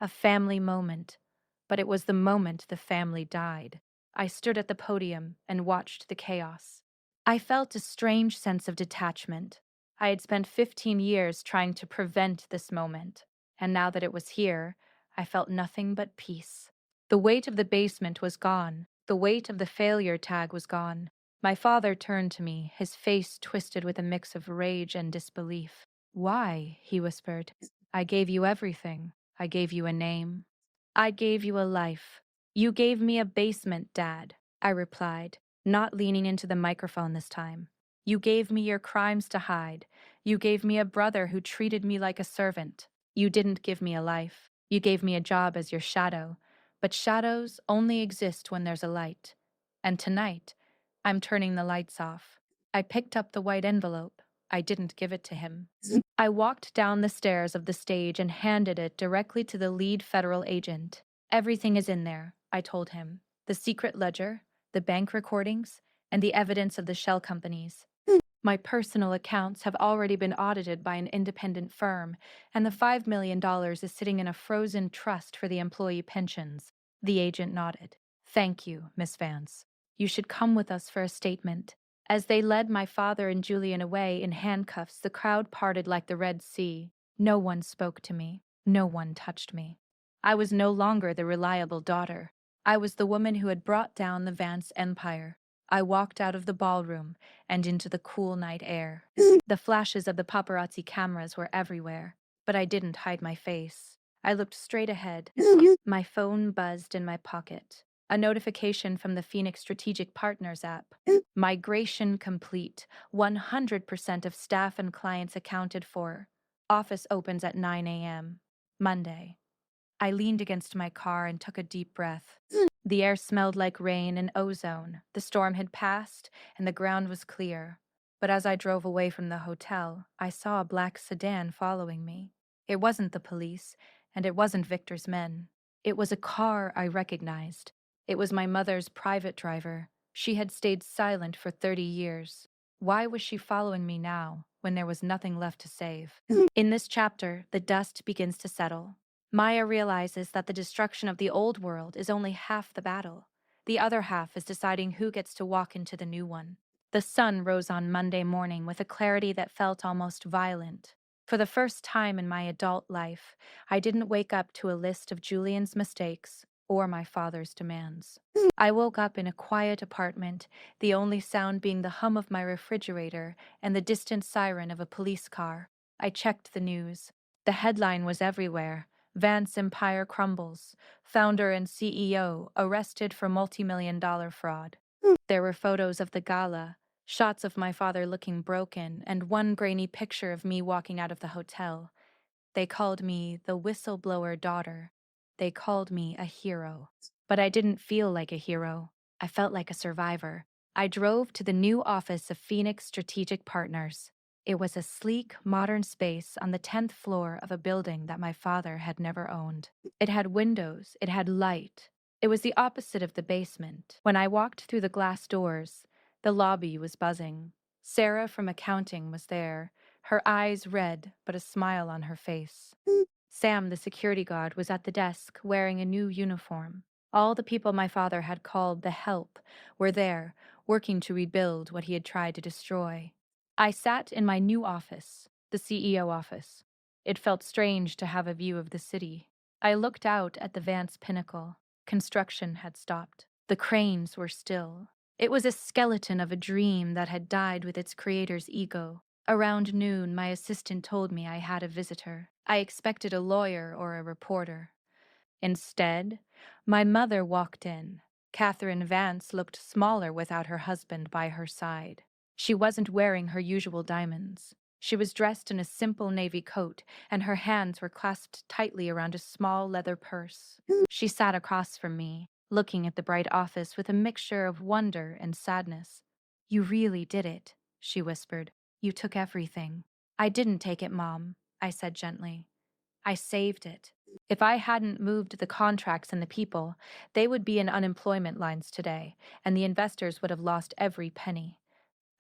a family moment. But it was the moment the family died. I stood at the podium and watched the chaos. I felt a strange sense of detachment. I had spent 15 years trying to prevent this moment, and now that it was here, I felt nothing but peace. The weight of the basement was gone. The weight of the failure tag was gone. My father turned to me, his face twisted with a mix of rage and disbelief. Why? He whispered. I gave you everything. I gave you a name. I gave you a life. You gave me a basement, Dad, I replied, not leaning into the microphone this time. You gave me your crimes to hide. You gave me a brother who treated me like a servant. You didn't give me a life. You gave me a job as your shadow. But shadows only exist when there's a light. And tonight, I'm turning the lights off. I picked up the white envelope. I didn't give it to him. I walked down the stairs of the stage and handed it directly to the lead federal agent. Everything is in there, I told him. The secret ledger, the bank recordings, and the evidence of the shell companies. My personal accounts have already been audited by an independent firm, and the $5 million is sitting in a frozen trust for the employee pensions. The agent nodded. Thank you, Miss Vance. You should come with us for a statement. As they led my father and Julian away in handcuffs, the crowd parted like the Red Sea. No one spoke to me. No one touched me. I was no longer the reliable daughter. I was the woman who had brought down the Vance empire. I walked out of the ballroom and into the cool night air. The flashes of the paparazzi cameras were everywhere, but I didn't hide my face. I looked straight ahead. My phone buzzed in my pocket. A notification from the Phoenix Strategic Partners app. Migration complete. 100% of staff and clients accounted for. Office opens at 9 a.m. Monday. I leaned against my car and took a deep breath. The air smelled like rain and ozone. The storm had passed, and the ground was clear. But as I drove away from the hotel, I saw a black sedan following me. It wasn't the police, and it wasn't Victor's men. It was a car I recognized. It was my mother's private driver. She had stayed silent for 30 years. Why was she following me now, when there was nothing left to save? In this chapter, the dust begins to settle. Maya realizes that the destruction of the old world is only half the battle. The other half is deciding who gets to walk into the new one. The sun rose on Monday morning with a clarity that felt almost violent. For the first time in my adult life, I didn't wake up to a list of Julian's mistakes or my father's demands. I woke up in a quiet apartment, the only sound being the hum of my refrigerator and the distant siren of a police car. I checked the news. The headline was everywhere. Vance Empire crumbles. Founder and CEO arrested for multi-million-dollar fraud. There were photos of the gala, shots of my father looking broken, and one grainy picture of me walking out of the hotel. They called me the whistleblower daughter. They called me a hero. But I didn't feel like a hero. I felt like a survivor. I drove to the new office of Phoenix Strategic Partners. It was a sleek, modern space on the 10th floor of a building that my father had never owned. It had windows, it had light. It was the opposite of the basement. When I walked through the glass doors, the lobby was buzzing. Sarah from accounting was there, her eyes red, but a smile on her face. Sam, the security guard, was at the desk wearing a new uniform. All the people my father had called the help were there, working to rebuild what he had tried to destroy. I sat in my new office, the CEO office. It felt strange to have a view of the city. I looked out at the Vance Pinnacle. Construction had stopped. The cranes were still. It was a skeleton of a dream that had died with its creator's ego. Around noon, my assistant told me I had a visitor. I expected a lawyer or a reporter. Instead, my mother walked in. Catherine Vance looked smaller without her husband by her side. She wasn't wearing her usual diamonds. She was dressed in a simple navy coat, and her hands were clasped tightly around a small leather purse. She sat across from me, looking at the bright office with a mixture of wonder and sadness. "You really did it," she whispered. "You took everything." "I didn't take it, Mom," I said gently. "I saved it. If I hadn't moved the contracts and the people, they would be in unemployment lines today, and the investors would have lost every penny.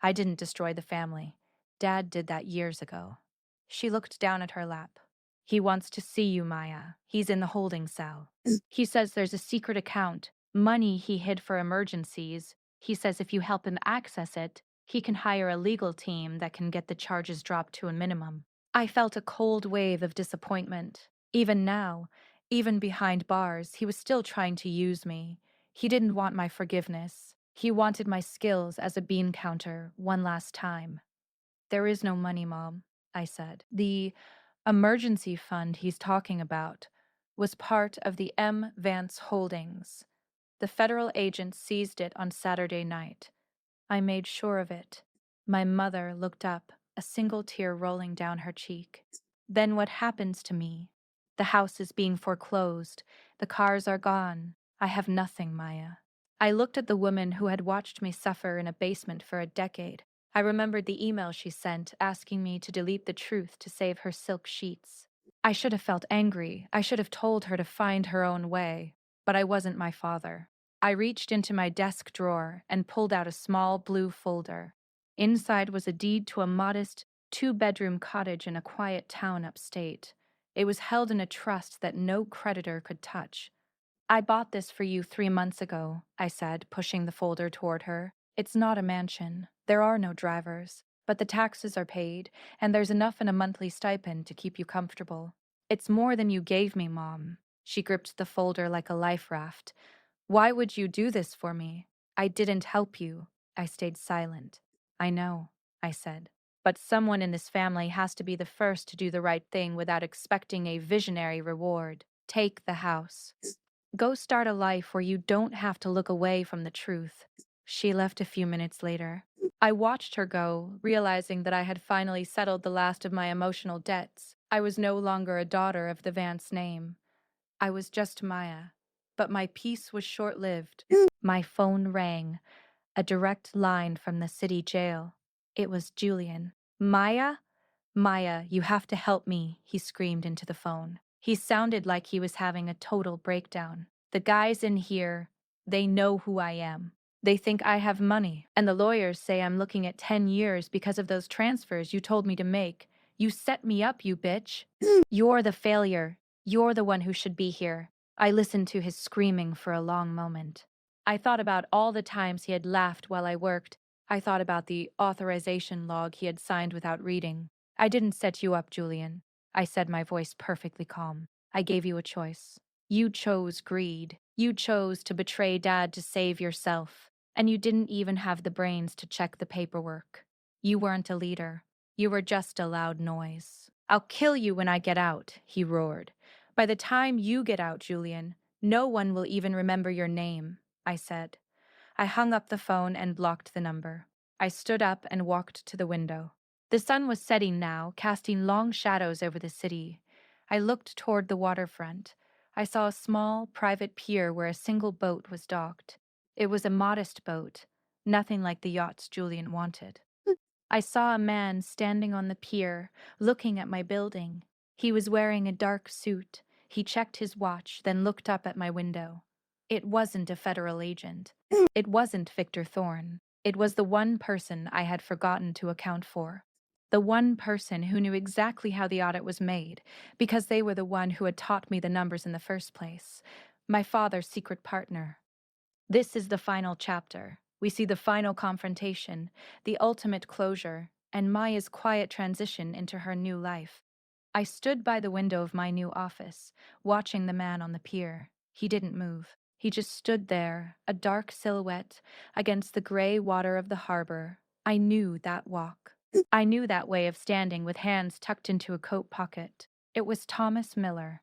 I didn't destroy the family. Dad did that years ago." She looked down at her lap. "He wants to see you, Maya. He's in the holding cell. He says there's a secret account, money he hid for emergencies. He says if you help him access it, he can hire a legal team that can get the charges dropped to a minimum." I felt a cold wave of disappointment. Even now, even behind bars, he was still trying to use me. He didn't want my forgiveness. He wanted my skills as a bean counter one last time. "There is no money, Mom," I said. "The emergency fund he's talking about was part of the M. Vance Holdings. The federal agent seized it on Saturday night. I made sure of it." My mother looked up, a single tear rolling down her cheek. "Then what happens to me? The house is being foreclosed. The cars are gone. I have nothing, Maya." I looked at the woman who had watched me suffer in a basement for a decade. I remembered the email she sent asking me to delete the truth to save her silk sheets. I should have felt angry. I should have told her to find her own way. But I wasn't my father. I reached into my desk drawer and pulled out a small blue folder. Inside was a deed to a modest, two-bedroom cottage in a quiet town upstate. It was held in a trust that no creditor could touch. "I bought this for you 3 months ago," I said, pushing the folder toward her. "It's not a mansion. There are no drivers. But the taxes are paid, and there's enough in a monthly stipend to keep you comfortable. It's more than you gave me, Mom." She gripped the folder like a life raft. "Why would you do this for me? I didn't help you." I stayed silent. "I know," I said. "But someone in this family has to be the first to do the right thing without expecting a visionary reward. Take the house. Go start a life where you don't have to look away from the truth." She left a few minutes later. I watched her go, realizing that I had finally settled the last of my emotional debts. I was no longer a daughter of the Vance name. I was just Maya. But my peace was short-lived. My phone rang, a direct line from the city jail. It was Julian. Maya? Maya, you have to help me, he screamed into the phone. He sounded like he was having a total breakdown. The guys in here, they know who I am. They think I have money, and the lawyers say I'm looking at 10 years because of those transfers you told me to make. You set me up, you bitch. You're the failure. You're the one who should be here. I listened to his screaming for a long moment. I thought about all the times he had laughed while I worked. I thought about the authorization log he had signed without reading. I didn't set you up, Julian, I said, my voice perfectly calm. I gave you a choice. You chose greed. You chose to betray Dad to save yourself. And you didn't even have the brains to check the paperwork. You weren't a leader. You were just a loud noise. I'll kill you when I get out, he roared. By the time you get out, Julian, no one will even remember your name, I said. I hung up the phone and blocked the number. I stood up and walked to the window. The sun was setting now, casting long shadows over the city. I looked toward the waterfront. I saw a small, private pier where a single boat was docked. It was a modest boat, nothing like the yachts Julian wanted. I saw a man standing on the pier, looking at my building. He was wearing a dark suit. He checked his watch, then looked up at my window. It wasn't a federal agent. It wasn't Victor Thorne. It was the one person I had forgotten to account for. The one person who knew exactly how the audit was made, because they were the one who had taught me the numbers in the first place. My father's secret partner. This is the final chapter. We see the final confrontation, the ultimate closure, and Maya's quiet transition into her new life. I stood by the window of my new office, watching the man on the pier. He didn't move. He just stood there, a dark silhouette, against the gray water of the harbor. I knew that walk. I knew that way of standing with hands tucked into a coat pocket. It was Thomas Miller.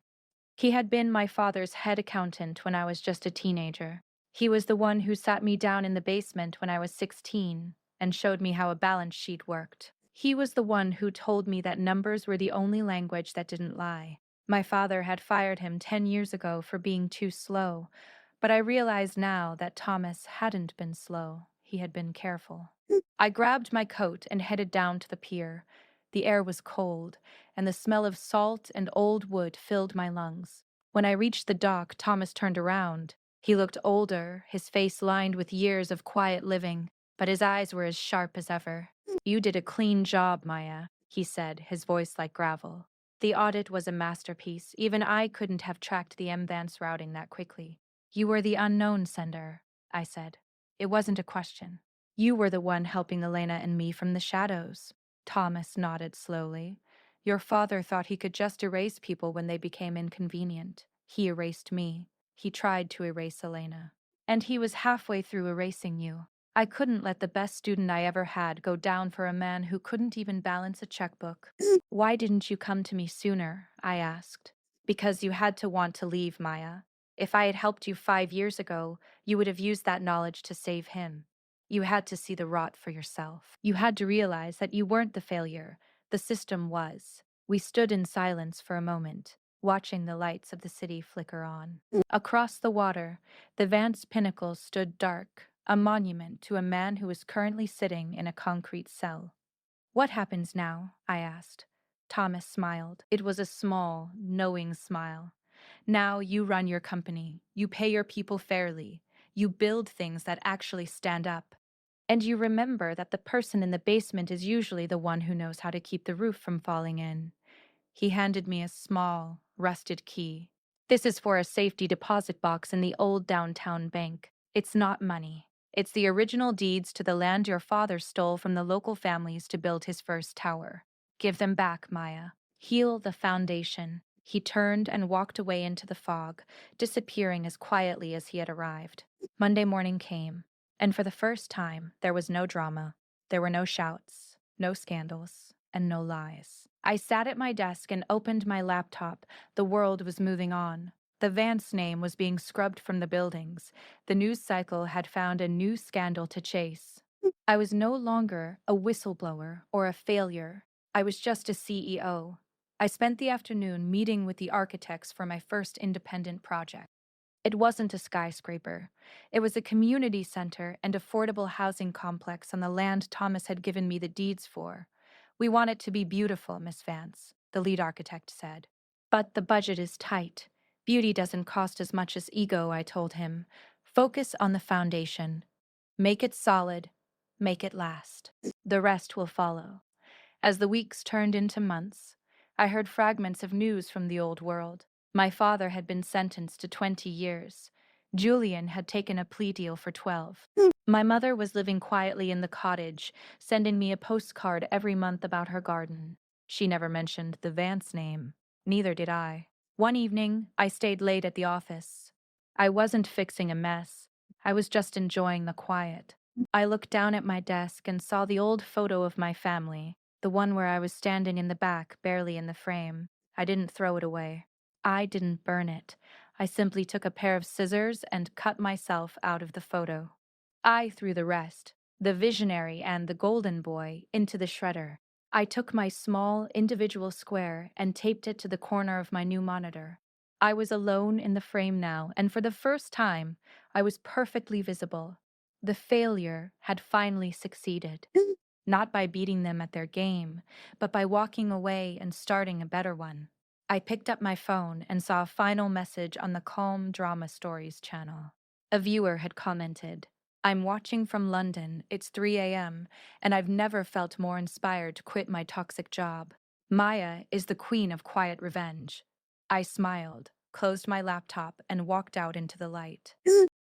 He had been my father's head accountant when I was just a teenager. He was the one who sat me down in the basement when I was 16 and showed me how a balance sheet worked. He was the one who told me that numbers were the only language that didn't lie. My father had fired him 10 years ago for being too slow, but I realized now that Thomas hadn't been slow. He had been careful. I grabbed my coat and headed down to the pier. The air was cold, and the smell of salt and old wood filled my lungs. When I reached the dock, Thomas turned around. He looked older, his face lined with years of quiet living, but his eyes were as sharp as ever. You did a clean job, Maya, he said, his voice like gravel. The audit was a masterpiece. Even I couldn't have tracked the Vance routing that quickly. You were the unknown sender, I said. It wasn't a question. You were the one helping Elena and me from the shadows. Thomas nodded slowly. Your father thought he could just erase people when they became inconvenient. He erased me. He tried to erase Elena. And he was halfway through erasing you. I couldn't let the best student I ever had go down for a man who couldn't even balance a checkbook. Why didn't you come to me sooner? I asked. Because you had to want to leave, Maya. If I had helped you 5 years ago, you would have used that knowledge to save him. You had to see the rot for yourself. You had to realize that you weren't the failure. The system was. We stood in silence for a moment, watching the lights of the city flicker on. Across the water, the Vance Pinnacle stood dark, a monument to a man who was currently sitting in a concrete cell. What happens now? I asked. Thomas smiled. It was a small, knowing smile. Now you run your company. You pay your people fairly. You build things that actually stand up. And you remember that the person in the basement is usually the one who knows how to keep the roof from falling in. He handed me a small, rusted key. This is for a safety deposit box in the old downtown bank. It's not money. It's the original deeds to the land your father stole from the local families to build his first tower. Give them back, Maya. Heal the foundation. He turned and walked away into the fog, disappearing as quietly as he had arrived. Monday morning came, and for the first time, there was no drama. There were no shouts, no scandals, and no lies. I sat at my desk and opened my laptop. The world was moving on. The Vance name was being scrubbed from the buildings. The news cycle had found a new scandal to chase. I was no longer a whistleblower or a failure. I was just a CEO. I spent the afternoon meeting with the architects for my first independent project. It wasn't a skyscraper. It was a community center and affordable housing complex on the land Thomas had given me the deeds for. We want it to be beautiful, Miss Vance, the lead architect said. But the budget is tight. Beauty doesn't cost as much as ego, I told him. Focus on the foundation. Make it solid. Make it last. The rest will follow. As the weeks turned into months, I heard fragments of news from the old world. My father had been sentenced to 20 years. Julian had taken a plea deal for 12. My mother was living quietly in the cottage, sending me a postcard every month about her garden. She never mentioned the Vance name. Neither did I. One evening, I stayed late at the office. I wasn't fixing a mess. I was just enjoying the quiet. I looked down at my desk and saw the old photo of my family, the one where I was standing in the back, barely in the frame. I didn't throw it away. I didn't burn it. I simply took a pair of scissors and cut myself out of the photo. I threw the rest, the visionary and the golden boy, into the shredder. I took my small, individual square and taped it to the corner of my new monitor. I was alone in the frame now, and for the first time, I was perfectly visible. The failure had finally succeeded. Not by beating them at their game, but by walking away and starting a better one. I picked up my phone and saw a final message on the Calm Drama Stories channel. A viewer had commented, "I'm watching from London, it's 3 a.m., and I've never felt more inspired to quit my toxic job. Maya is the queen of quiet revenge." I smiled, closed my laptop, and walked out into the light.